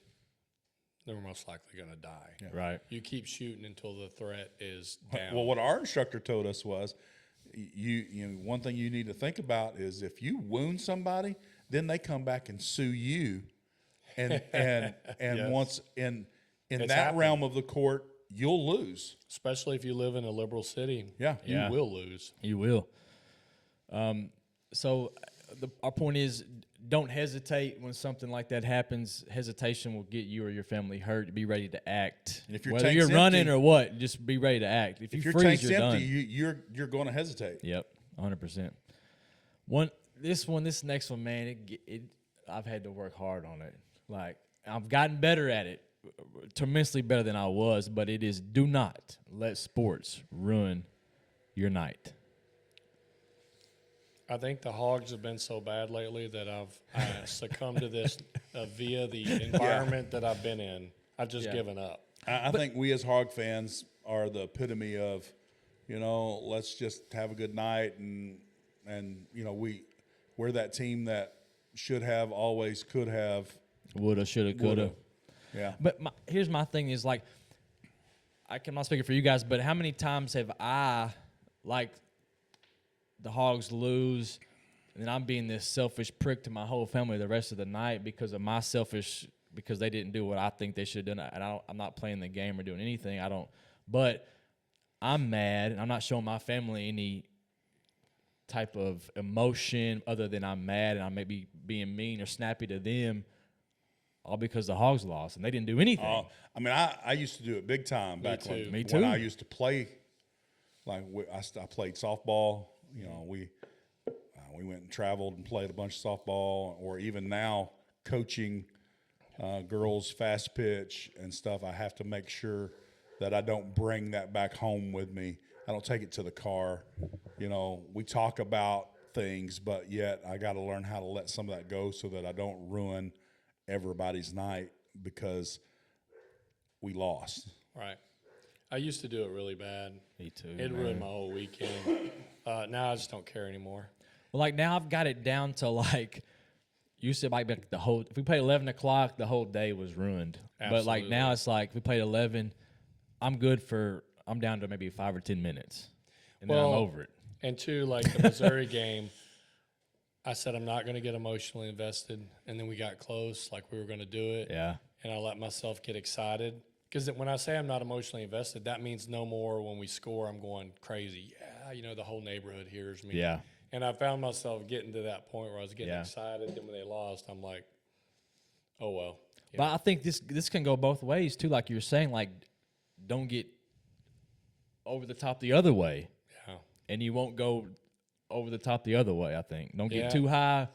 they're most likely going to die. Right. You keep shooting until the threat is down. Well, what our instructor told us was, you know, one thing you need to think about is if you wound somebody, then they come back and sue you, and Yes. once in It's that happened. realm of the court, you'll lose. Especially if you live in a liberal city, Yeah. you Yeah. will lose. You will. So our point is, don't hesitate when something like that happens. Hesitation will get you or your family hurt. Be ready to act. And if your whether tank's you're running empty- or what, just be ready to act. If you If your freeze, tank's you're empty, done. you're going to hesitate. Yep, 100%. This next one, man. I've had to work hard on it. Like, I've gotten better at it, tremendously better than I was. But it is: do not let sports ruin your night. I think the Hogs have been so bad lately that I succumbed to this via the environment that I've been in. I've just given up. I think we as Hog fans are the epitome of, let's just have a good night and we're that team that should have, always could have, Woulda, shoulda, coulda. Yeah. But here's my thing is, like, I'm not speaking for you guys, but how many times have I, like, the Hogs lose, and then I'm being this selfish prick to my whole family the rest of the night because they didn't do what I think they should have done, and I'm not playing the game or doing anything. But I'm mad, and I'm not showing my family any type of emotion other than I'm mad, and I may be being mean or snappy to them, all because the Hogs lost, and they didn't do anything. I used to do it big time back too. Me when too. I used to play. Like I played softball. We went and traveled and played a bunch of softball, or even now coaching girls fast pitch and stuff. I have to make sure that I don't bring that back home with me. I don't take it to the car. We talk about things, but yet I got to learn how to let some of that go so that I don't ruin everybody's night because we lost. Right. I used to do it really bad. Me too. It man. ruined my whole weekend. Now I just don't care anymore. Well, like, now I've got it down to, like, used to, like, if we played 11 o'clock, the whole day was ruined. But, like, now Absolutely. it's like, if we played 11, I'm down to maybe 5 or 10 minutes. And then I'm over it. And two, like the Missouri game, I said I'm not going to get emotionally invested, and then we got close, like we were going to do it. Yeah. And I let myself get excited. Because when I say I'm not emotionally invested, that means no more when we score, I'm going crazy. Yeah, the whole neighborhood hears me. Yeah. And I found myself getting to that point where I was getting Yeah. excited. Then when they lost, I'm like, oh, well. But I think this can go both ways, too. Like you're saying, like, don't get over the top the other way. Yeah. And you won't go over the top the other way, I think. Don't get Yeah. too high.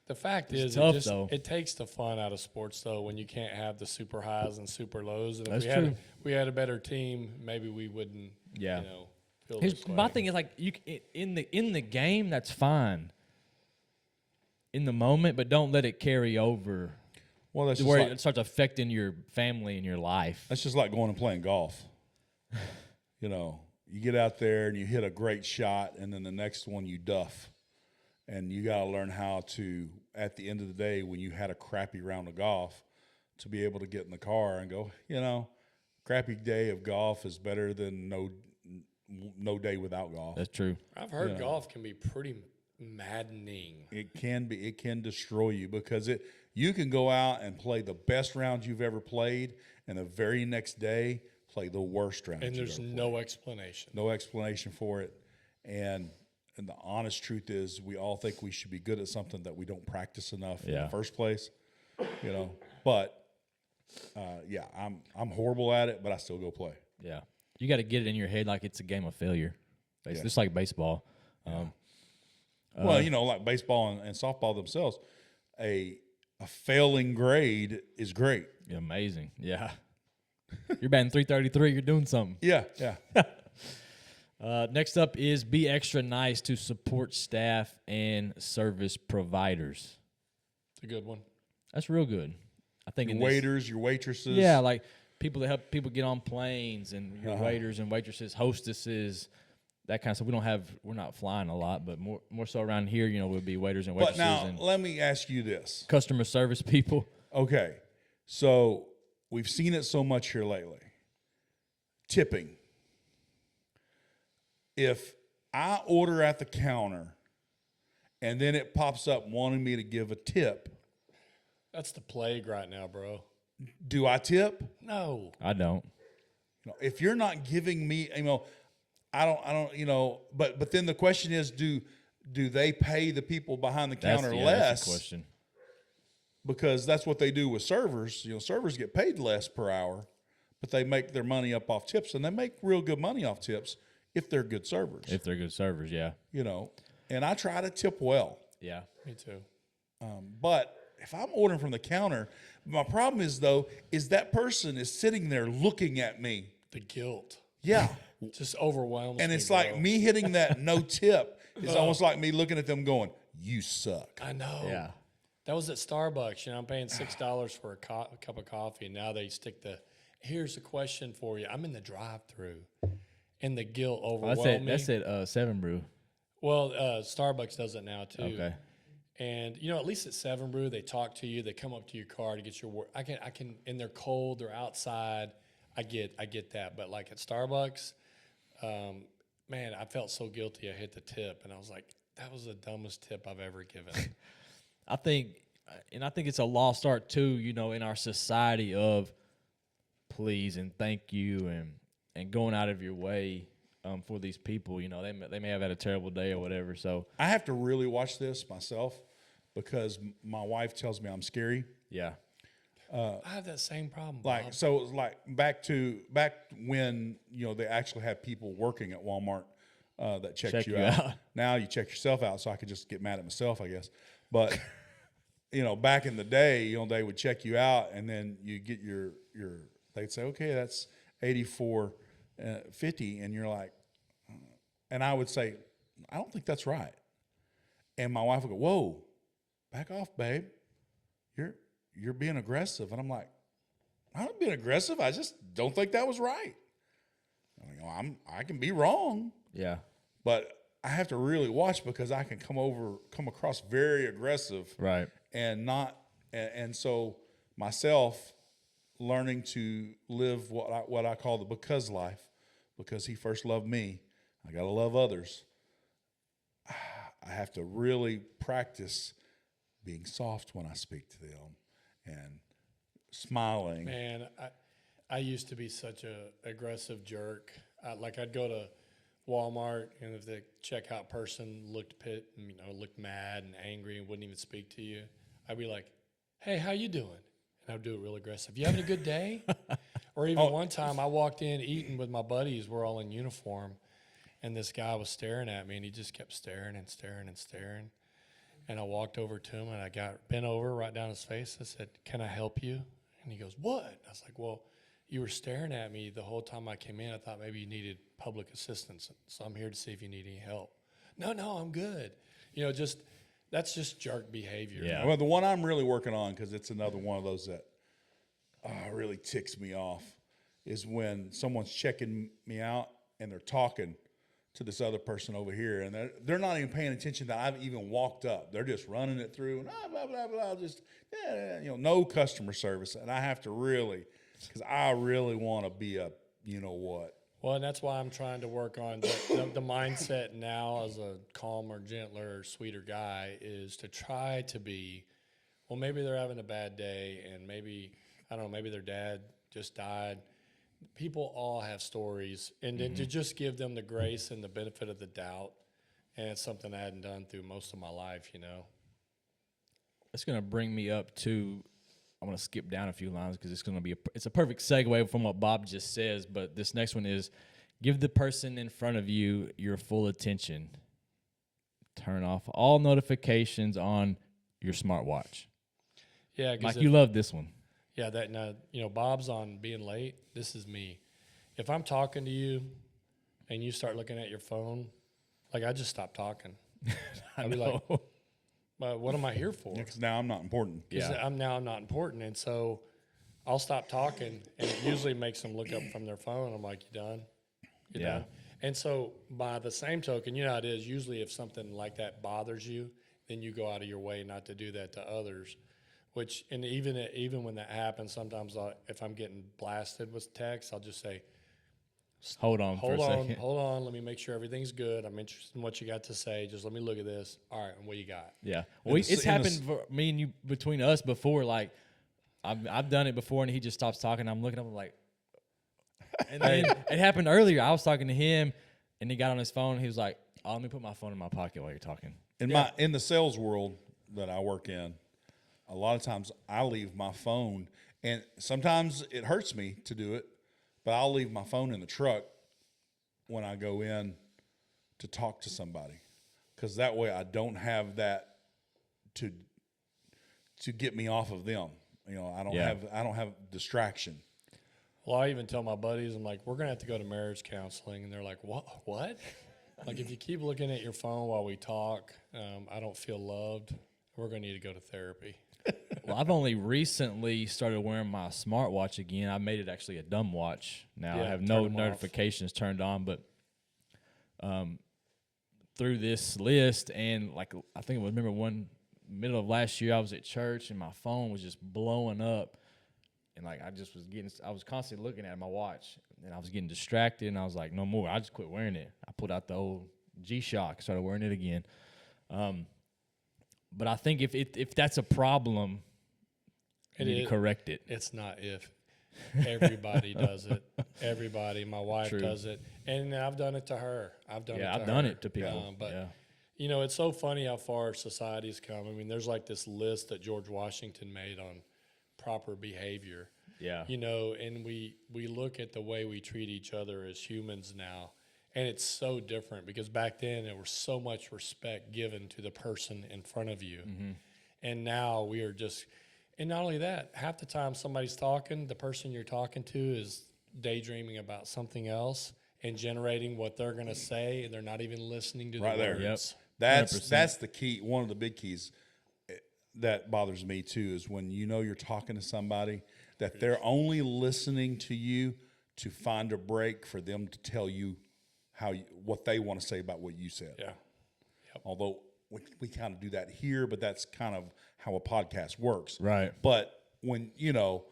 The fact It's is, tough, though. it takes the fun out of sports, though, when you can't have the super highs and super lows. And if That's we true. we had a better team, maybe we wouldn't, Yeah. feel Here's, this way. my thing is, like, in the game, that's fine in the moment, but don't let it carry over Well, that's to just where like, it starts affecting your family and your life. that's just like going and playing golf. You get out there and you hit a great shot, and then the next one you duff. And you got to learn how to, at the end of the day, when you had a crappy round of golf, to be able to get in the car and go, crappy day of golf is better than no day without golf. That's true. I've heard golf can be pretty maddening. It can destroy you because you can go out and play the best round you've ever played, and the very next day play the worst round. And you've there's ever no explanation. no explanation for it. And the honest truth is, we all think we should be good at something that we don't practice enough in the first place. But I'm horrible at it, but I still go play. Yeah. You got to get it in your head like it's a game of failure. It's just like baseball. Well, like baseball and softball themselves, a failing grade is great. Amazing. Yeah. You're batting 333. You're doing something. Yeah. Next up is be extra nice to support staff and service providers. It's a good one. That's real good. I think Your in this- waiters, your waitresses. Yeah, like people that help people get on planes, and your waiters and waitresses, hostesses, that kind of stuff. We're not flying a lot, but more so around here, would be waiters and But waitresses now, and let me ask you this. customer service people. Okay, so we've seen it so much here lately. Tipping. If I order at the counter and then it pops up wanting me to give a tip, That's the plague right now, bro. do I tip? No. I don't. If you're not giving me, I don't, but then the question is, do they pay the people behind the That's, counter yeah, less? that's the question. Because that's what they do with servers. You know, servers get paid less per hour, but they make their money up off tips, and they make real good money off tips if they're good servers. If they're good servers, yeah. You know, and I try to tip well. Yeah. Me too. But if I'm ordering from the counter, my problem is that person is sitting there looking at me. The guilt Yeah. just overwhelms And me. it's like bro. me hitting that no tip is almost like me looking at them going, you suck. I know. Yeah. That was at Starbucks. You know, I'm paying $6 for a cup of coffee, and now they stick here's a question for you. I'm in the drive-through, and the guilt overwhelmed me. That's at Seven Brew. Well, Starbucks does it now too. Okay. And you know, at least at Seven Brew, they talk to you. They come up to your car to get your work. I can, and they're cold. They're outside. I get that. But like at Starbucks, man, I felt so guilty. I hit the tip, and I was like, that was the dumbest tip I've ever given. I think it's a lost art too, you know, in our society of please and thank you and going out of your way for these people. You know, they may have had a terrible day or whatever. So I have to really watch this myself because my wife tells me I'm scary. yeah, I have that same problem. Like, Bob. so it was like back when, you know, they actually had people working at Walmart that checked Check you you out. out. Now you check yourself out, so I could just get mad at myself, I guess. But you know, back in the day, you know, they would check you out, and then you get your they'd say, okay, that's 84.50, and you're like, and I would say, I don't think that's right. And my wife would go, whoa, back off, babe. You're being aggressive. And I'm like, I'm not being aggressive. I just don't think that was right. I can be wrong, yeah, but I have to really watch because I can come across very aggressive, right. and so myself learning to live what I call the because life, because he first loved me. I got to love others. I have to really practice being soft when I speak to them and smiling. Man, I used to be such a aggressive jerk. I'd go to Walmart, and if the checkout person looked mad and angry and wouldn't even speak to you, I'd be like, "Hey, how you doing?" And I'd do it real aggressive. You having a good day? Or even one time, I walked in eating with my buddies. We're all in uniform, and this guy was staring at me, and he just kept staring and staring and staring. And I walked over to him, and I got bent over right down his face. I said, "Can I help you?" And he goes, "What?" I was like, "Well, you were staring at me the whole time I came in. I thought maybe you needed public assistance, so I'm here to see if you need any help." No, I'm good. You know, that's just jerk behavior. Yeah. Well, the one I'm really working on, because it's another one of those that really ticks me off, is when someone's checking me out and they're talking to this other person over here, and they're not even paying attention that I've even walked up. They're just running it through, and blah, blah, blah, just, no customer service. And I have to really, because I really want to be a, you know what. Well, and that's why I'm trying to work on the mindset now as a calmer, gentler, sweeter guy is to try to be, well, maybe they're having a bad day, and maybe, I don't know, maybe their dad just died. People all have stories, and then to just give them the grace and the benefit of the doubt, and it's something I hadn't done through most of my life, you know. It's gonna bring me up to. I'm gonna skip down a few lines because it's gonna be it's a perfect segue from what Bob just says. But this next one is, give the person in front of you your full attention. Turn off all notifications on your smartwatch. Yeah, Like you love this one. Yeah, that now, you know, Bob's on being late. This is me. If I'm talking to you and you start looking at your phone, like I just stop talking. I'll be like, what am I here for? Because now I'm not important. Because I'm not important, and so I'll stop talking, and it usually makes them look up from their phone. I'm like, "You done? You done?" And so by the same token, you know how it is. Usually, if something like that bothers you, then you go out of your way not to do that to others. Which, and even when that happens, sometimes if I'm getting blasted with text, I'll just say, Hold on for a second. Hold on. Let me make sure everything's good. I'm interested in what you got to say. Just let me look at this. All right, and what you got? Yeah, well, it's happened for me and you between us before. Like, I've done it before, and he just stops talking. I'm looking up, I'm like, and then it happened earlier. I was talking to him, And he got on his phone. He was like, "Oh, let me put my phone in my pocket while you're talking." In the sales world that I work in, a lot of times I leave my phone, and sometimes it hurts me to do it, but I'll leave my phone in the truck when I go in to talk to somebody, because that way I don't have that to get me off of them. You know, I don't have distraction. Well, I even tell my buddies, I'm like, we're going to have to go to marriage counseling. And they're like, what? Like, if you keep looking at your phone while we talk, I don't feel loved. We're going to need to go to therapy. Well, I've only recently started wearing my smartwatch again. I made it actually a dumb watch. Now I Yeah, have turn no 'em off. notifications turned on, but through this list, and like I think I remember one middle of last year, I was at church and my phone was just blowing up, and like I was constantly looking at my watch, and I was getting distracted, and I was like, no more. I just quit wearing it. I pulled out the old G-Shock, started wearing it again. But I think if that's a problem, you need to correct it. It's not if. Everybody does it. Everybody. My wife does it. And I've done it to her. I've done it to people. But, you know, it's so funny how far society's come. I mean, there's like this list that George Washington made on proper behavior. Yeah. You know, and we look at the way we treat each other as humans now. And it's so different because back then there was so much respect given to the person in front of you. Mm-hmm. And now we are just, and not only that, half the time somebody's talking, the person you're talking to is daydreaming about something else and generating what they're going to say, and they're not even listening to the words. Yep. That's the key. One of the big keys that bothers me too is when you know you're talking to somebody that they're only listening to you to find a break for them to tell you what they want to say about what you said. Yeah. Yep. Although we kind of do that here, but that's kind of how a podcast works. Right. But when, you know,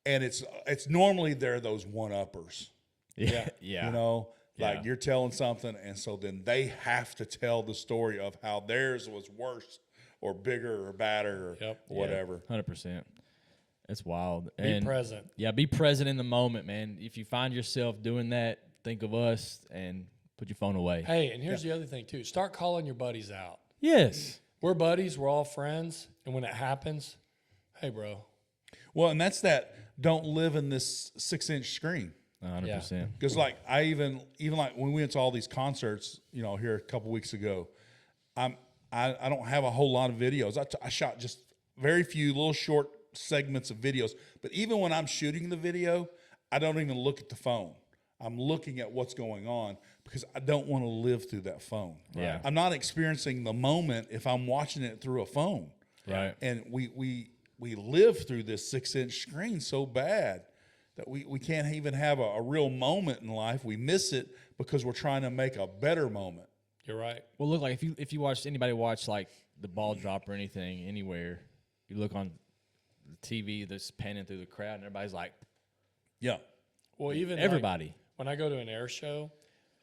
and it's normally they're those one-uppers. Yeah. Yeah. You know, like you're telling something, and so then they have to tell the story of how theirs was worse or bigger or badder or whatever. 100%. It's wild. Be present. Yeah, be present in the moment, man. If you find yourself doing that, think of us and put your phone away. Hey, and here's the other thing, too. Start calling your buddies out. Yes. We're buddies. We're all friends. And when it happens, hey, bro. Well, and that's that don't live in this 6-inch screen. 100%. Because like I even like when we went to all these concerts, you know, here a couple weeks ago, I don't have a whole lot of videos. I shot just very few little short segments of videos. But even when I'm shooting the video, I don't even look at the phone. I'm looking at what's going on because I don't want to live through that phone. Yeah. I'm not experiencing the moment if I'm watching it through a phone. Right. And we live through this 6-inch screen so bad that we can't even have a real moment in life. We miss it because we're trying to make a better moment. You're right. Well, look, like if you watch anybody watch like the ball drop or anything anywhere, you look on the TV that's panning through the crowd, and everybody's like, yeah. Well, even everybody. Like, when I go to an air show,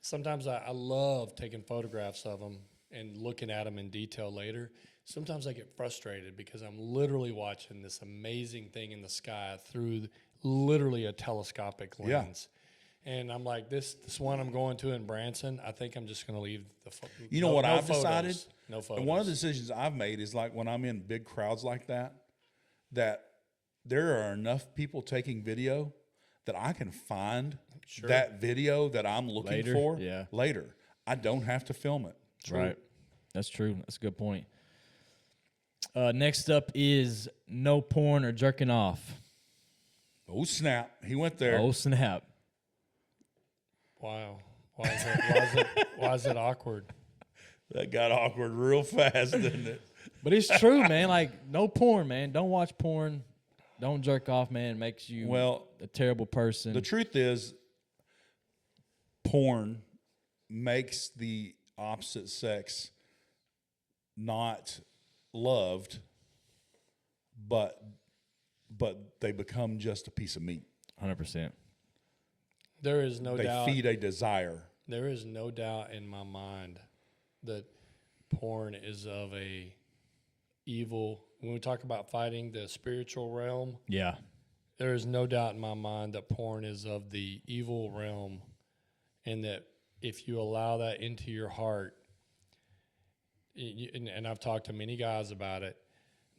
sometimes I love taking photographs of them and looking at them in detail later. Sometimes I get frustrated because I'm literally watching this amazing thing in the sky through literally a telescopic lens. Yeah. And I'm like, this one I'm going to in Branson, I think I'm just going to leave the You know what I've decided? No photos. And one of the decisions I've made is like when I'm in big crowds like that there are enough people taking video that I can find that video that I'm looking for later. I don't have to film it. Right. That's true. That's a good point. Next up is no porn or jerking off. Oh, snap. He went there. Oh, snap. Wow. Why is it awkward? That got awkward real fast, didn't it? But it's true, man. Like, no porn, man. Don't watch porn. Don't jerk off, man. It makes you a terrible person. The truth is, porn makes the opposite sex not loved, but they become just a piece of meat. 100%. There is no doubt. They feed a desire. There is no doubt in my mind that porn is of a evil. When we talk about fighting the spiritual realm, there is no doubt in my mind that porn is of the evil realm, and that if you allow that into your heart, and I've talked to many guys about it,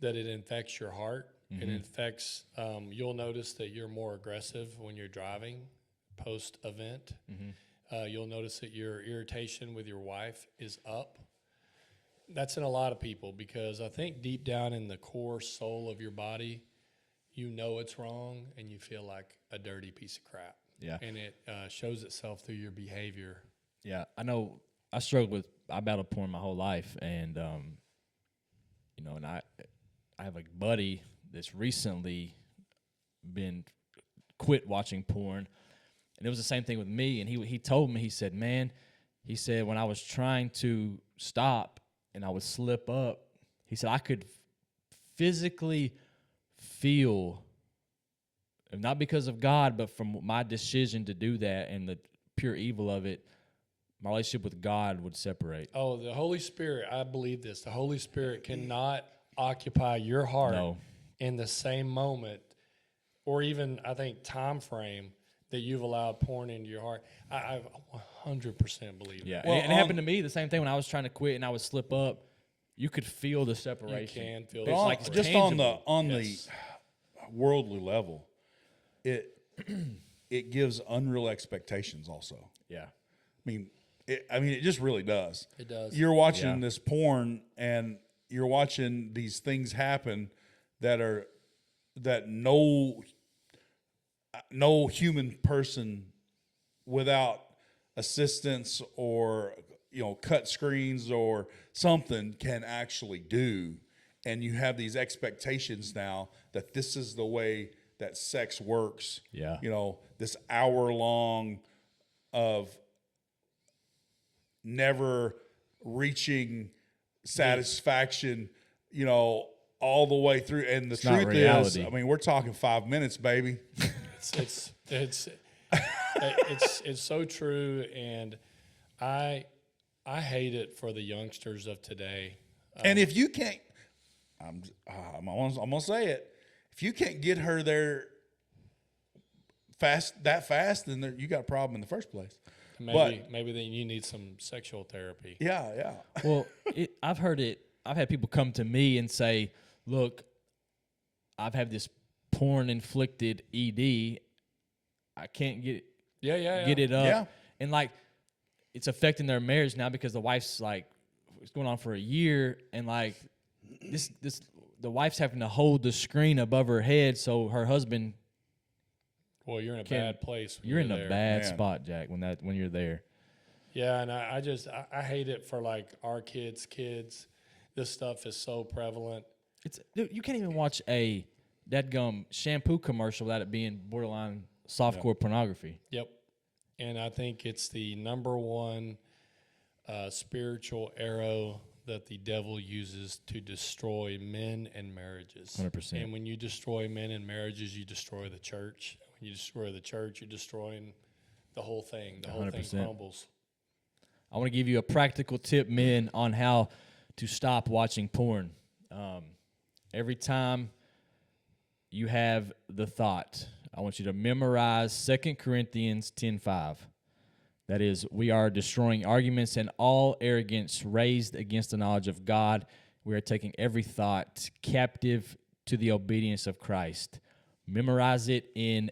that it infects your heart. It infects, you'll notice that you're more aggressive when you're driving post-event. You'll notice that your irritation with your wife is up. That's in a lot of people, because I think deep down in the core soul of your body, you know it's wrong and you feel like a dirty piece of crap. Yeah. And it shows itself through your behavior. Yeah, I know. I battled porn my whole life, and and I have a buddy that's recently been quit watching porn, and it was the same thing with me. And he told me, he said, man, he said, when I was trying to stop and I would slip up, he said I could physically feel, not because of God, but from my decision to do that and the pure evil of it, my relationship with God would separate. Oh, the Holy Spirit, I believe this. The Holy Spirit cannot occupy your heart in the same moment, or even, I think, time frame that you've allowed porn into your heart. I 100% believe Yeah, it. and it happened to me the same thing when I was trying to quit and I would slip up. You could feel the separation. You can feel It's the like separation. just tangible. on the worldly level, it gives unreal expectations also. Yeah. I mean, it just really does. It does. You're watching this porn, and you're watching these things happen that no human person without assistance or cut screens or something can actually do. And you have these expectations now that this is the way that sex works. Yeah. This hour long of never reaching satisfaction, all the way through. And the not truth is, reality. I mean, we're talking 5 minutes, baby. It's so true, and I hate it for the youngsters of today. And if you can't, I'm gonna say it. If you can't get her there fast, then you got a problem in the first place. Maybe then you need some sexual therapy. Yeah. Well, I've heard it. I've had people come to me and say, look, I've had this porn-inflicted ED. I can't get it up. Yeah. And, like, it's affecting their marriage now because the wife's, like, it's going on for a year. And, like, the wife's having to hold the screen above her head so her husband – Well, you're in a bad place. You're in there. a bad spot, Jack, when you're there. Yeah, and I hate it for, like, our kids. This stuff is so prevalent. Dude, you can't even watch a dadgum shampoo commercial without it being borderline softcore pornography. Yep. And I think it's the number one spiritual arrow that the devil uses to destroy men and marriages. 100%. And when you destroy men and marriages, you destroy the church. When you destroy the church, you're destroying the whole thing. The whole 100%. thing crumbles. I want to give you a practical tip, men, on how to stop watching porn. Every time you have the thought, I want you to memorize 2 Corinthians 10:5. That is, we are destroying arguments and all arrogance raised against the knowledge of God. We are taking every thought captive to the obedience of Christ. Memorize it in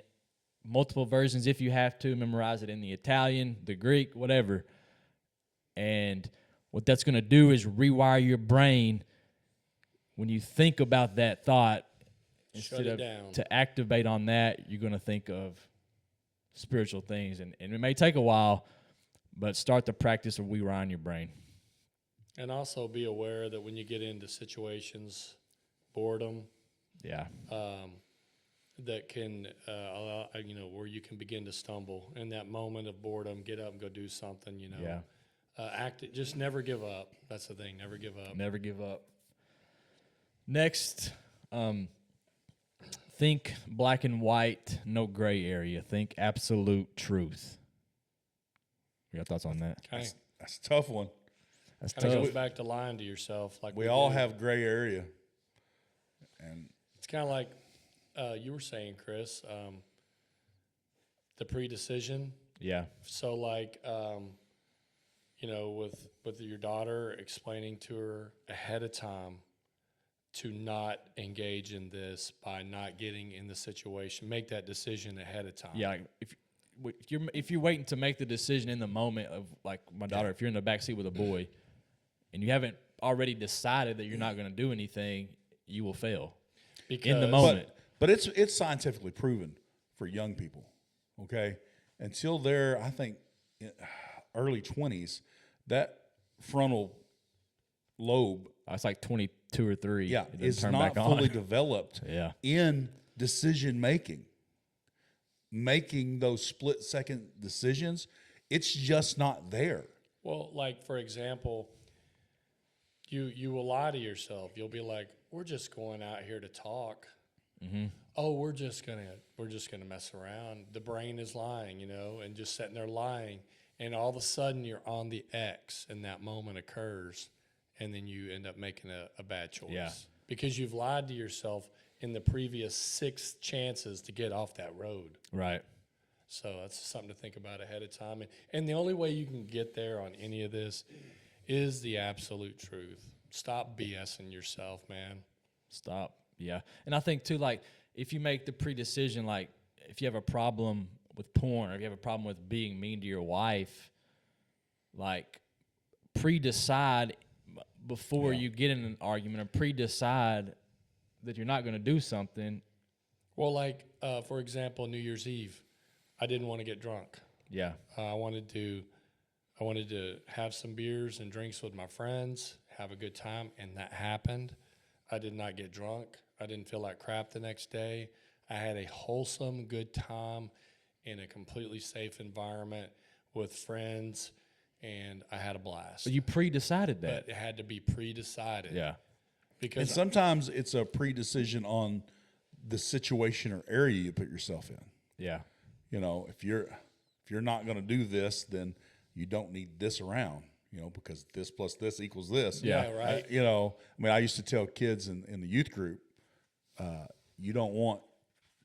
multiple versions if you have to. Memorize it in the Italian, the Greek, whatever. And what that's going to do is rewire your brain when you think about that thought. Shut it down. To activate on that, you're going to think of spiritual things. And it may take a while, but start the practice of rewiring your brain. And also be aware that when you get into situations, boredom, Yeah. that can allow, where you can begin to stumble. In that moment of boredom, get up and go do something, Yeah. Just never give up. That's the thing. Never give up. Never give up. Next, think black and white, no gray area. Think absolute truth. You got thoughts on that? Okay. That's a tough one. That's Kind of tough. goes back to lying to yourself. Like We all do. have gray area. And It's kind of like you were saying, Chris, the pre-decision. Yeah. So, like, you know, with your daughter, explaining to her ahead of time to not engage in this by not getting in the situation. Make that decision ahead of time. Yeah, like if you're waiting to make the decision in the moment of, like, my daughter, if you're in the backseat with a boy and you haven't already decided that you're not going to do anything, you will fail in the moment. But it's scientifically proven for young people, okay? Until they're, I think, early 20s, that frontal lobe, It's like 22 or 3. yeah, it doesn't is turn not back on. fully developed Yeah. in decision making. Making those split second decisions, it's just not there. Well, like for example, you will lie to yourself. You'll be like, "We're just going out here to talk." Mm-hmm. Oh, we're just gonna mess around. The brain is lying, you know, and just sitting there lying, and all of a sudden you're on the X, and that moment occurs, and then you end up making a bad choice. Yeah. Because you've lied to yourself in the previous 6 chances to get off that road. Right. So that's something to think about ahead of time. And the only way you can get there on any of this is the absolute truth. Stop BSing yourself, man. Stop. Yeah. And I think, too, like, if you make the pre-decision, like, if you have a problem with porn or if you have a problem with being mean to your wife, like, pre-decide before you get in an argument, or pre-decide that you're not going to do something. Well, like, for example, New Year's Eve, I didn't want to get drunk. Yeah. I wanted to have some beers and drinks with my friends, have a good time, and that happened. I did not get drunk. I didn't feel like crap the next day. I had a wholesome, good time in a completely safe environment with friends, and I had a blast. But you pre-decided that. But it had to be pre-decided. Yeah. And Because sometimes it's a pre-decision on the situation or area you put yourself in. Yeah. You know, if you're not going to do this, then you don't need this around, you know, because this plus this equals this. Yeah, right. You know, I mean, I used to tell kids in the youth group, you don't want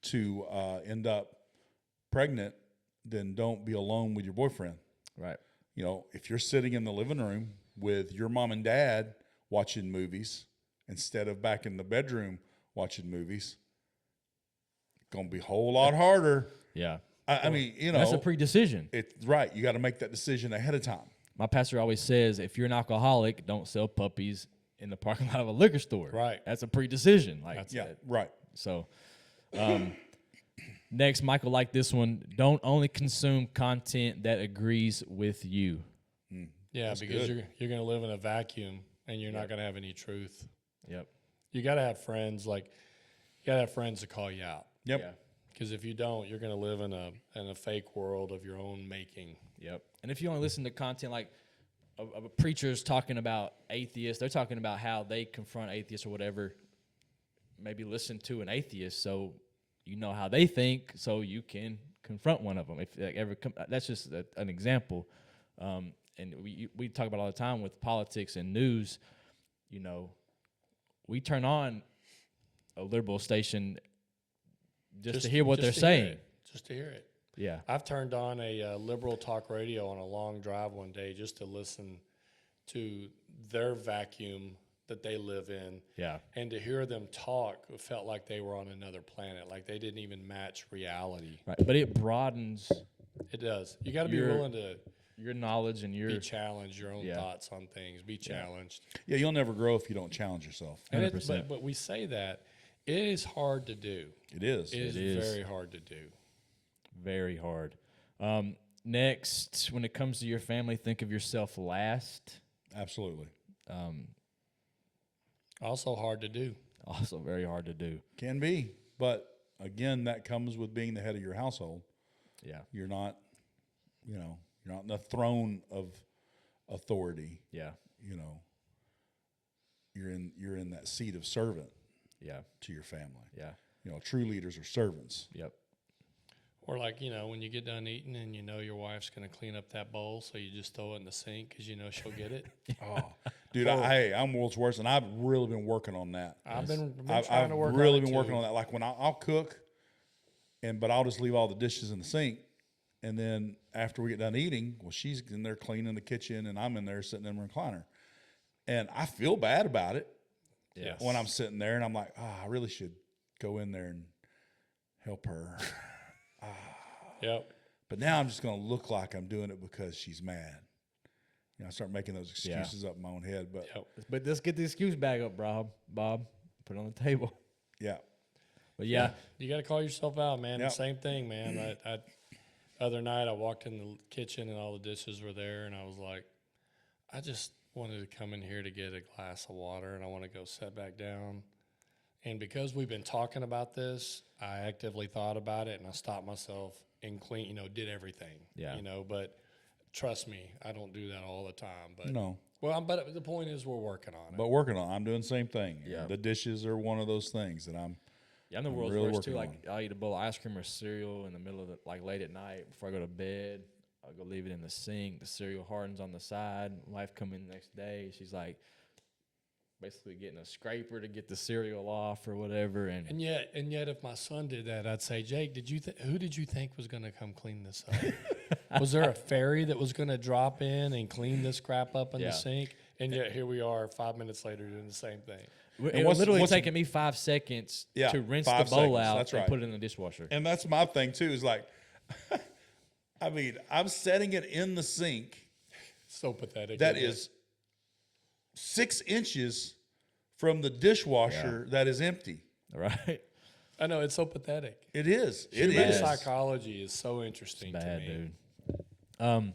to end up pregnant, then don't be alone with your boyfriend. Right. You know, if you're sitting in the living room with your mom and dad watching movies instead of back in the bedroom watching movies, it's going to be a whole lot harder. Yeah. I mean, you know, That's a pre-decision. it's right. You got to make that decision ahead of time. My pastor always says, if you're an alcoholic, don't sell puppies in the parking lot of a liquor store. Right. That's a pre-decision. Like, That's Yeah, it. right. So, next, Michael liked this one. Don't only consume content that agrees with you. Yeah, That's because good. you're going to live in a vacuum and you're not going to have any truth. Yep. You got to have friends, to call you out. Yep. Yeah. Because if you don't, you're going to live in a fake world of your own making. Yep. And if you only listen to content like of preachers talking about atheists, they're talking about how they confront atheists or whatever. Maybe listen to an atheist so you know how they think, so you can confront one of them. If like, ever, that's just an example. And we talk about all the time with politics and news. You know, we turn on a liberal station just to hear what they're saying. Just to hear it. Yeah. I've turned on a liberal talk radio on a long drive one day just to listen to their vacuum that they live in. Yeah. And to hear them talk, it felt like they were on another planet, like they didn't even match reality. Right. But it broadens It does. You got to be Your- willing to your knowledge and your be challenged, your own Yeah. thoughts on things, be challenged. Yeah, you'll never grow if you don't challenge yourself. And 100%. but we say that it is hard to do. It is. It is is. very hard to do. very hard. Next, when it comes to your family, think of yourself last. Absolutely. Also hard to do. Also very hard to do. Can be. But again, that comes with being the head of your household. Yeah. You're not, you know, you're not in the throne of authority. Yeah. You know, you're in that seat of servant Yeah. to your family. Yeah. You know, true leaders are servants. Yep. Or like, you know, when you get done eating and you know your wife's going to clean up that bowl, so you just throw it in the sink because you know she'll get it. Oh, dude, I'm world's worst, and I've really been working on that. I've been I've trying to work really on it been working too. on that. Like when I'll cook, but I'll just leave all the dishes in the sink, And then after we get done eating, well, she's in there cleaning the kitchen, and I'm in there sitting in the recliner. And I feel bad about it Yes. when I'm sitting there, and I'm like, I really should go in there and help her. Yep. But now I'm just going to look like I'm doing it because she's mad. I start making those excuses up in my own head. But But let's get the excuse bag up, Bob. Put it on the table. yeah. But yeah. You got to call yourself out, man. Yep. Same thing, man. I other night I walked in the kitchen and all the dishes were there, and I was like, I just wanted to come in here to get a glass of water, and I want to go sit back down. And because we've been talking about this, I actively thought about it, and I stopped myself and did everything. Yeah. But trust me, I don't do that all the time. But No. well, but the point is we're working on it. But working on it. I'm doing the same thing. Yeah. The dishes are one of those things that I'm the world's really worst too. working Like I'll eat a bowl of ice cream or cereal in the middle of late at night before I go to bed. I'll go leave it in the sink. The cereal hardens on the side. Wife come in the next day. She's like basically getting a scraper to get the cereal off or whatever. And yet, if my son did that, I'd say, Jake, who did you think was going to come clean this up? Was there a fairy that was going to drop in and clean this crap up in the sink? And yet here we are 5 minutes later doing the same thing. it was literally taking me 5 seconds to rinse the 5 bowl seconds, out that's and right. put it in the dishwasher. And that's my thing too, is like, I mean, I'm setting it in the sink So pathetic. that isn't it? is 6 inches from the dishwasher that is empty. Right? I know, it's so pathetic. It is. It Human is. psychology is so interesting to Bad, me. dude.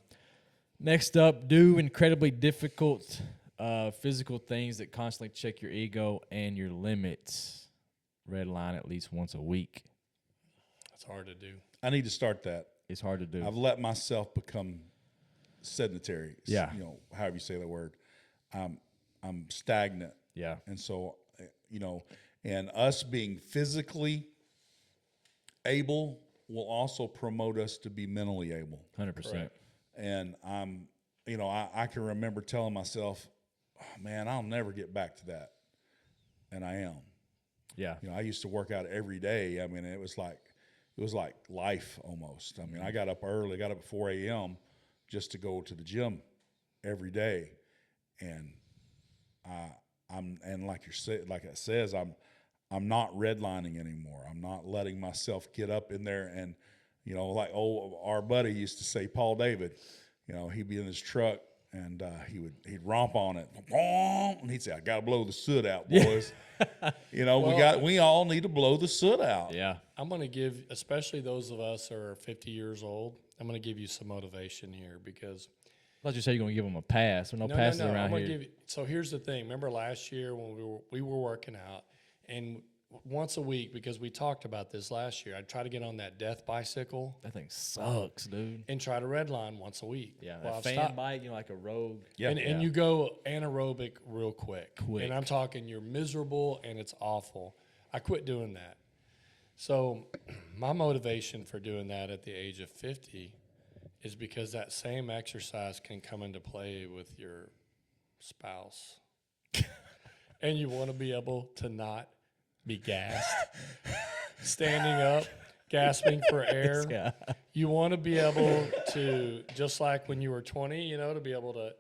Next up, do incredibly difficult physical things that constantly check your ego and your limits. Red line at least once a week. It's hard to do. I need to start that. It's hard to do. I've let myself become sedentary. Yeah. However you say that word. I'm stagnant. Yeah. And so, and us being physically able will also promote us to be mentally able. 100%. And I can remember telling myself, oh, man, I'll never get back to that. And I am. Yeah. I used to work out every day. I mean, it was like life almost. I mean, I got up early, got up at 4 a.m. just to go to the gym every day. And and like it says, I'm not redlining anymore. I'm not letting myself get up in there and, like our buddy used to say, Paul David, he'd be in his truck and he'd romp on it, and he'd say, "I gotta blow the soot out, boys." We all need to blow the soot out. Yeah. I'm going to give, especially those of us who are 50 years old, I'm going to give you some motivation here because I thought you said you're going to give them a pass. There's no passes around I'm gonna here. so here's the thing. Remember last year when we were working out, and once a week, because we talked about this last year, I'd try to get on that death bicycle That thing sucks, dude. and try to redline once a week. Yeah. Well, That I've fan stopped- bike, like a rogue. Yeah. And you go anaerobic real quick. Quick. And I'm talking you're miserable and it's awful. I quit doing that. So my motivation for doing that at the age of 50 is because that same exercise can come into play with your spouse. And you want to be able to not be gassed, standing up, gasping for air. Yeah. You want to be able to, just like when you were 20, to be able to,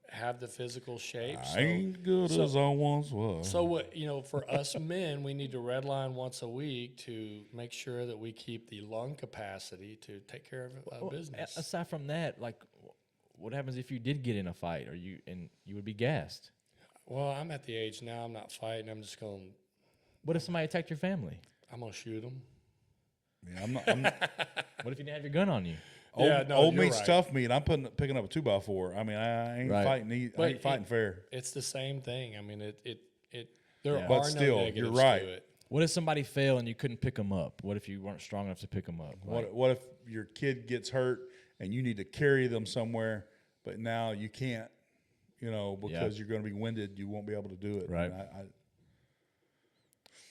have the physical shape. I ain't good as I once was. So what, for us men, we need to redline once a week to make sure that we keep the lung capacity to take care of business. Aside from that, like, what happens if you did get in a fight, you would be gassed? Well, I'm at the age now. I'm not fighting. I'm just going. What if somebody attacked your family? I'm gonna shoot them. Yeah, I'm not. What if you didn't have your gun on you? Old you're meat's right. tough meat. I'm picking up a 2x4. I mean, I ain't Right. fighting. I ain't fighting fair. It's the same thing. I mean, there Yeah. are But no still, negatives you're right. to it. What if somebody fell and you couldn't pick them up? What if you weren't strong enough to pick them up? Like, What if your kid gets hurt and you need to carry them somewhere, but now you can't, because you're going to be winded. You won't be able to do it. Right. And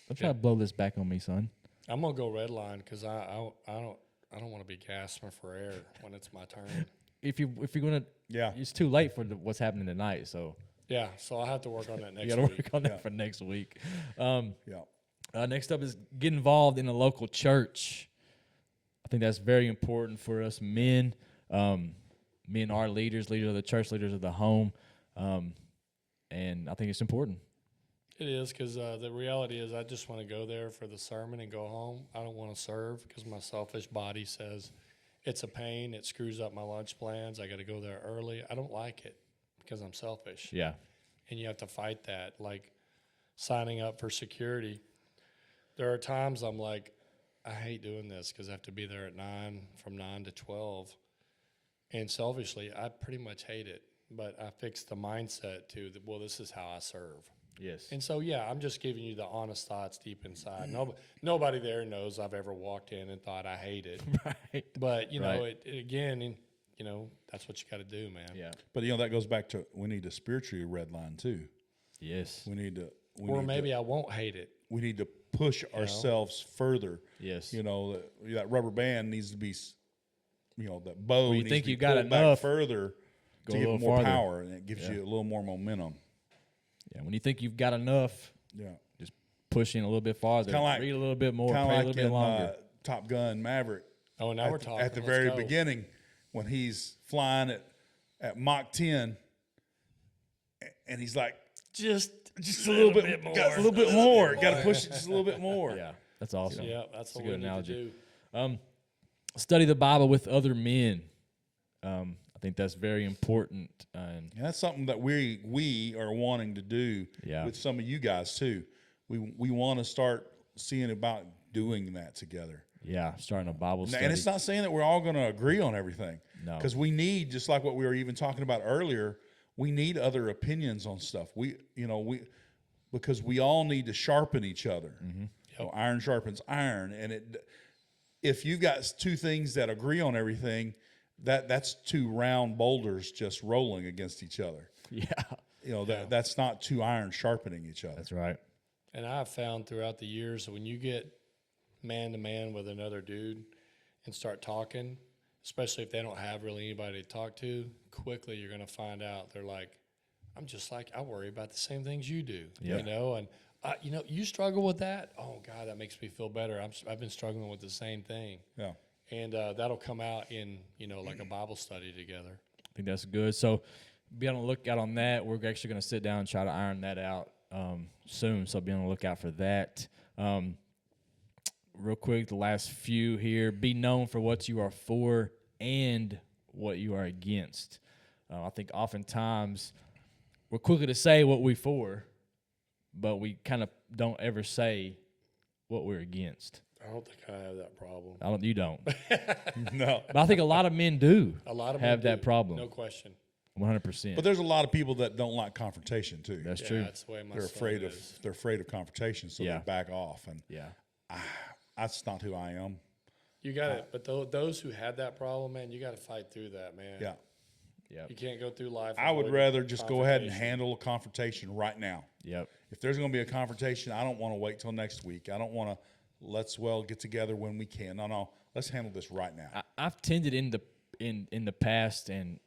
don't try to blow this back on me, son. I'm gonna go red line because I don't want to be gasping for air when it's my turn. If you're gonna, Yeah. it's too late for what's happening tonight. So Yeah, so I'll have to work on that you next got to week. work on that for next week. Yeah. Next up is get involved in a local church. I think that's very important for us men. Men are leaders of the church, leaders of the home, and I think it's important. It is, because the reality is I just want to go there for the sermon and go home. I don't want to serve because my selfish body says it's a pain. It screws up my lunch plans. I got to go there early. I don't like it because I'm selfish. Yeah, And you have to fight that. Like signing up for security, there are times I'm like, I hate doing this because I have to be there at 9, from 9 to 12. And selfishly, I pretty much hate it. But I fixed the mindset to, well, this is how I serve. yes, And so, yeah, I'm just giving you the honest thoughts deep inside. Nobody there knows I've ever walked in and thought I hate it. right, But, you know, Right. that's what you got to do, man. yeah, But that goes back to we need to spiritually redline too. yes, We need to. Or maybe I won't hate it. we need to push ourselves further. yes. That rubber band needs to be, that bow. you needs think to be you've got pulled back enough, further go to a give little it more farther. power, and it gives Yeah. you a little more momentum. Yeah, when you think you've got enough, Yeah, just pushing a little bit farther, Kinda like- read a little bit more, kind of pray a like little bit in longer. Top Gun Maverick. Oh, now we're talking. At the Let's very go. beginning, when he's flying at Mach 10, and he's like, Just just a little bit more, got a little bit more, got to push it just a little bit more. Yeah, that's awesome. Yeah, that's a what good we need analogy. to do. Study the Bible with other men. I think that's very important. And And that's something that we are wanting to do Yeah. with some of you guys too. We want to start seeing about doing that together. yeah, starting a Bible study. And it's not saying that we're all going to agree on everything. No. Because we need, just like what we were even talking about earlier, we need other opinions on stuff. Because we all need to sharpen each other. Iron sharpens iron, and if you've got two things that agree on everything, that's two round boulders just rolling against each other. Yeah, That's not two irons sharpening each other. that's right. And I've found throughout the years that when you get man to man with another dude and start talking, especially if they don't have really anybody to talk to, quickly you're going to find out they're like, I worry about the same things you do, Yeah. and you struggle with that. Oh God, that makes me feel better. I've been struggling with the same thing. Yeah. And that'll come out in, like a Bible study together. I think that's good. So be on the lookout on that. We're actually going to sit down and try to iron that out soon. So be on the lookout for that. Real quick, the last few here. Be known for what you are for and what you are against. I think oftentimes we're quicker to say what we're for, but we kind of don't ever say what we're against. I don't think I have that problem. You don't. No. But I think a lot of men do. A lot of have men that do, problem. no question. 100%. But there's a lot of people that don't like confrontation too. That's Yeah, true. that's the way my they're son afraid of is. confrontation, so Yeah. they back off, and Yeah. that's not who I am. You got it. But those who have that problem, man, you got to fight through that, man. Yeah. Yep. You can't go through life. I would avoiding rather just go ahead and confrontation. handle a confrontation right now. Yep. If there's going to be a confrontation, I don't want to wait till next week. I don't want to let's get together when we can. No, let's handle this right now. I've tended in the past, and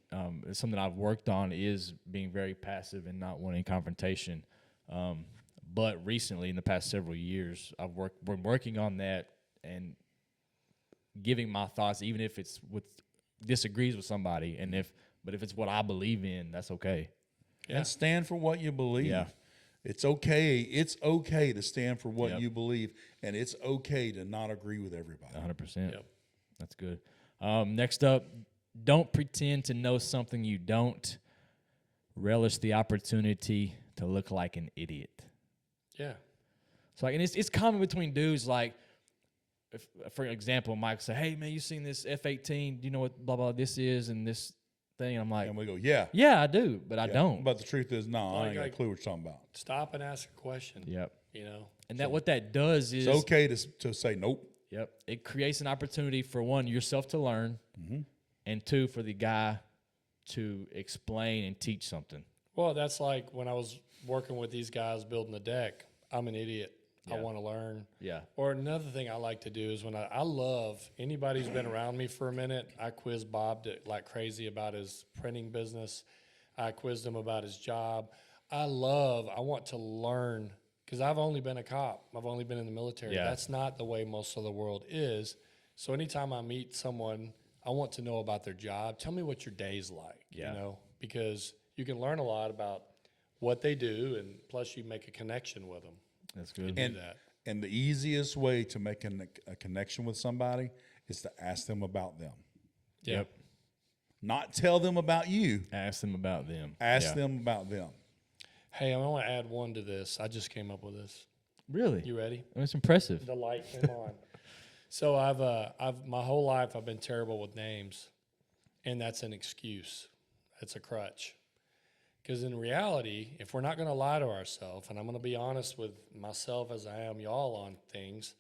it's something I've worked on, is being very passive and not wanting confrontation. But recently, in the past several years, been working on that and giving my thoughts, even if it's disagrees with somebody, but if it's what I believe in, that's okay. And stand for what you believe. Yeah. It's okay. It's okay to stand for what Yep. you believe, and it's okay to not agree with everybody. 100%. Yep. That's good. Next up, don't pretend to know something you don't. Relish the opportunity to look like an idiot. Yeah. So, and it's common between dudes. Like, if, for example, Mike say, "Hey, man, you seen this F-18? Do you know what blah blah this is and this thing?" And I'm like, And we go, yeah. "Yeah, I do, but I Yeah. don't." But the truth is, no, I ain't got a Like- clue what you're talking about. Stop and ask a question. Yep. And what that does is, It's okay to say nope. yep, it creates an opportunity for one, yourself to learn, and two, for the guy to explain and teach something. Well, that's like when I was working with these guys building the deck. I'm an idiot. I Yeah. want to learn. Yeah. Or another thing I like to do is when I love anybody who's been around me for a minute, I quiz Bob like crazy about his printing business. I quizzed him about his job. I want to learn because I've only been a cop. I've only been in the military. Yeah. That's not the way most of the world is. So anytime I meet someone, I want to know about their job. Tell me what your day's like, Yeah. you know, because you can learn a lot about what they do, and plus you make a connection with them. That's good. Do that. And the easiest way to make a connection with somebody is to ask them about them. Yeah. Yep. Not tell them about you. Ask them about them. Ask them about them. Hey, I want to add one to this. I just came up with this. Really? You ready? It's impressive. The light came on. So I've my whole life I've been terrible with names, and that's an excuse. That's a crutch. Because in reality, if we're not going to lie to ourselves, and I'm going to be honest with myself as I am y'all on things,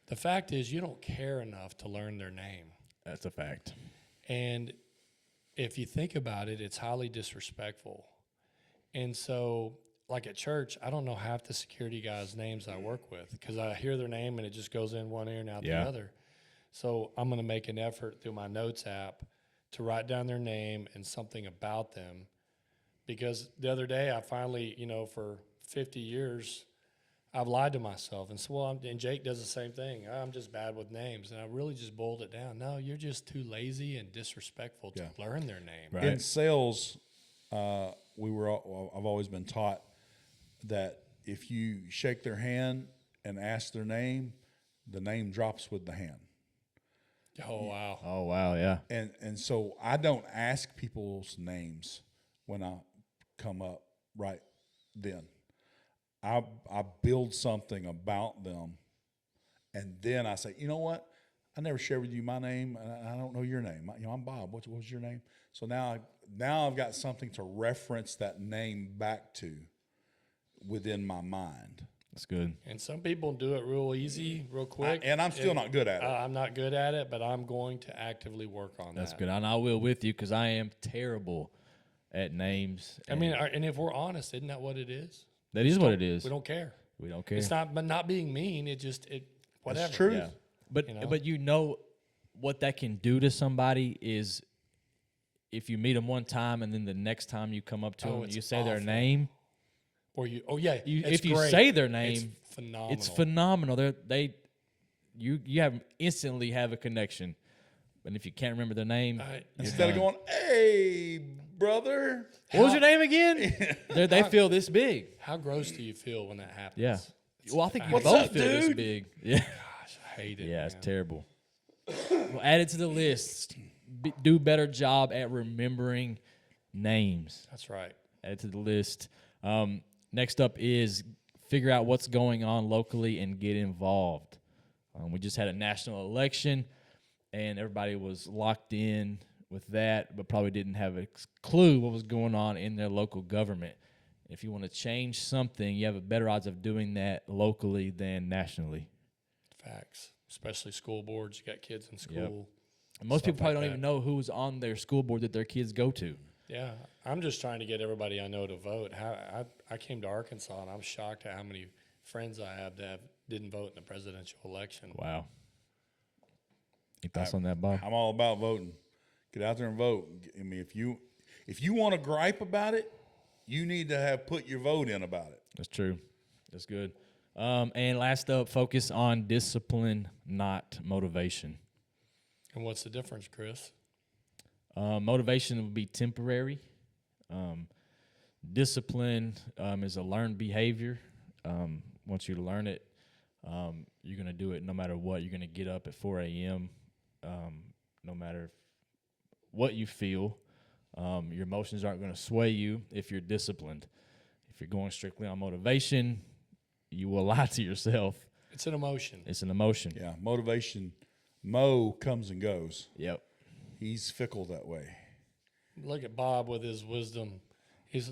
the fact is you don't care enough to learn their name. That's a fact. And if you think about it, it's highly disrespectful. And so, like at church, I don't know half the security guys' names I work with because I hear their name and it just goes in one ear and out the other. So I'm going to make an effort through my notes app to write down their name and something about them. Because the other day I finally, you know, for 50 years, I've lied to myself and said, well, and Jake does the same thing. I'm just bad with names. And I really just boiled it down. No, you're just too lazy and disrespectful to learn their name. Right. In sales, I've always been taught that if you shake their hand and ask their name, the name drops with the hand. Oh, wow. Oh, wow, yeah. And so I don't ask people's names when I come up right then. I build something about them, and then I say, you know what? I never shared with you my name, and I don't know your name. You know, I'm Bob. What was your name? So now I've got something to reference that name back to within my mind. That's good. And some people do it real easy, real quick. And I'm still not good at it. I'm not good at it, but I'm going to actively work on That's that. good. And I will with you because I am terrible at names. I mean, and if we're honest, isn't that what it is? That is what it is. We don't care. We don't care. It's not, but not being mean. It whatever. It's true. Yeah. But You know? but you know what that can do to somebody is if you meet them one time and then the next time you come up to them, it's you say their awful. name. Or it's If you great. say their It's name, phenomenal. it's phenomenal. You instantly have a connection. And if you can't remember their name, Instead of going, hey, brother. what was your name again? They feel this big. How gross do you feel when that happens? Yeah. Well, I think we What's both up, feel this dude? big. Yeah. Gosh, I hate it. Yeah, it's man. terrible. Well, add it to the list. Do a better job at remembering names. That's right. Add it to the list. Next up is figure out what's going on locally and get involved. We just had a national election, and everybody was locked in with that, but probably didn't have a clue what was going on in their local government. If you want to change something, you have a better odds of doing that locally than nationally. Facts. Especially school boards. You got kids in school. And most Stuff people probably like don't that. even know who's on their school board that their kids go to. Yeah, I'm just trying to get everybody I know to vote. I came to Arkansas, and I'm shocked at how many friends I have that didn't vote in the presidential election. Wow. Any thoughts on that, Bob? I'm all about voting. Get out there and vote. I mean, if you want to gripe about it, you need to put your vote in about it. That's true. That's good. And last up, focus on discipline, not motivation. And what's the difference, Chris? Motivation would be temporary. Discipline is a learned behavior. Once you learn it, you're going to do it no matter what. You're going to get up at 4 a.m. No matter what you feel. Your emotions aren't going to sway you if you're disciplined. If you're going strictly on motivation, you will lie to yourself. It's an emotion. It's an emotion. Yeah, motivation. Mo comes and goes. Yep. He's fickle that way. Look at Bob with his wisdom. He's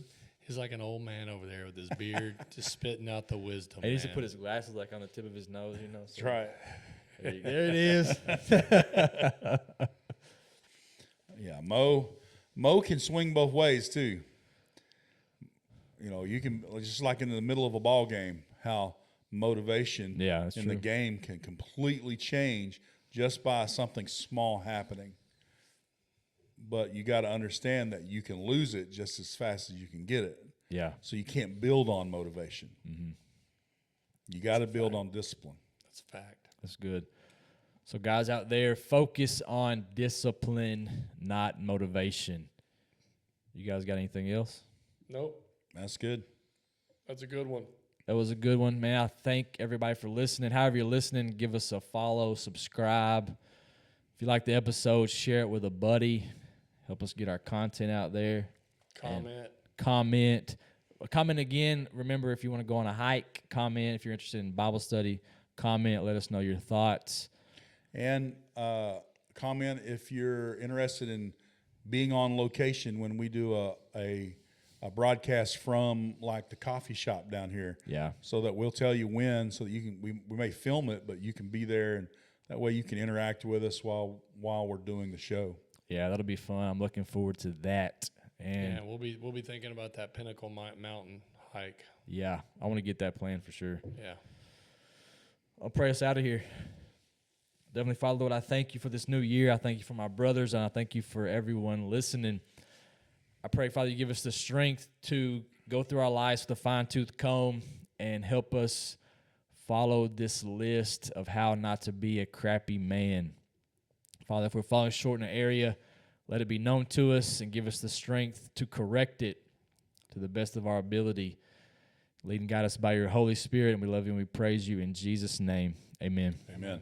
like an old man over there with his beard, just spitting out the wisdom. He needs to man. put his glasses like on the tip of his nose, you know. So That's right. there it is. Yeah, Mo can swing both ways too. You know, you can just like in the middle of a ball game, how motivation Yeah, that's in true. the game can completely change just by something small happening. But you got to understand that you can lose it just as fast as you can get it. Yeah. So you can't build on motivation. You got to build on discipline. That's a fact. That's good. So, guys out there, focus on discipline, not motivation. You guys got anything else? Nope. That's good. That's a good one. That was a good one, man. I thank everybody for listening. However you're listening, give us a follow, subscribe. If you like the episode, share it with a buddy. Help us get our content out there. Comment. Comment again. Remember, if you want to go on a hike, comment. If you're interested in Bible study, comment. Let us know your thoughts. And comment if you're interested in being on location when we do a broadcast from like the coffee shop down here. Yeah. So that we'll tell you when, so that you can, we may film it, but you can be there, and that way you can interact with us while we're doing the show. Yeah, that'll be fun. I'm looking forward to that. And Yeah, we'll be thinking about that Pinnacle Mountain hike. yeah, I want to get that planned for sure. Yeah. I'll pray us out of here. Definitely, Father, Lord, I thank you for this new year. I thank you for my brothers, and I thank you for everyone listening. I pray, Father, you give us the strength to go through our lives with a fine-tooth comb and help us follow this list of how not to be a crappy man. Father, if we're falling short in an area, let it be known to us and give us the strength to correct it to the best of our ability. Lead and guide us by your Holy Spirit, and we love you and we praise you in Jesus' name. Amen. Amen.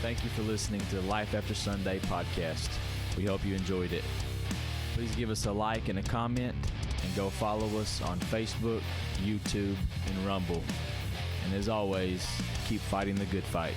Thank you for listening to the Life After Sunday podcast. We hope you enjoyed it. Please give us a like and a comment, and go follow us on Facebook, YouTube, and Rumble. And as always, keep fighting the good fight.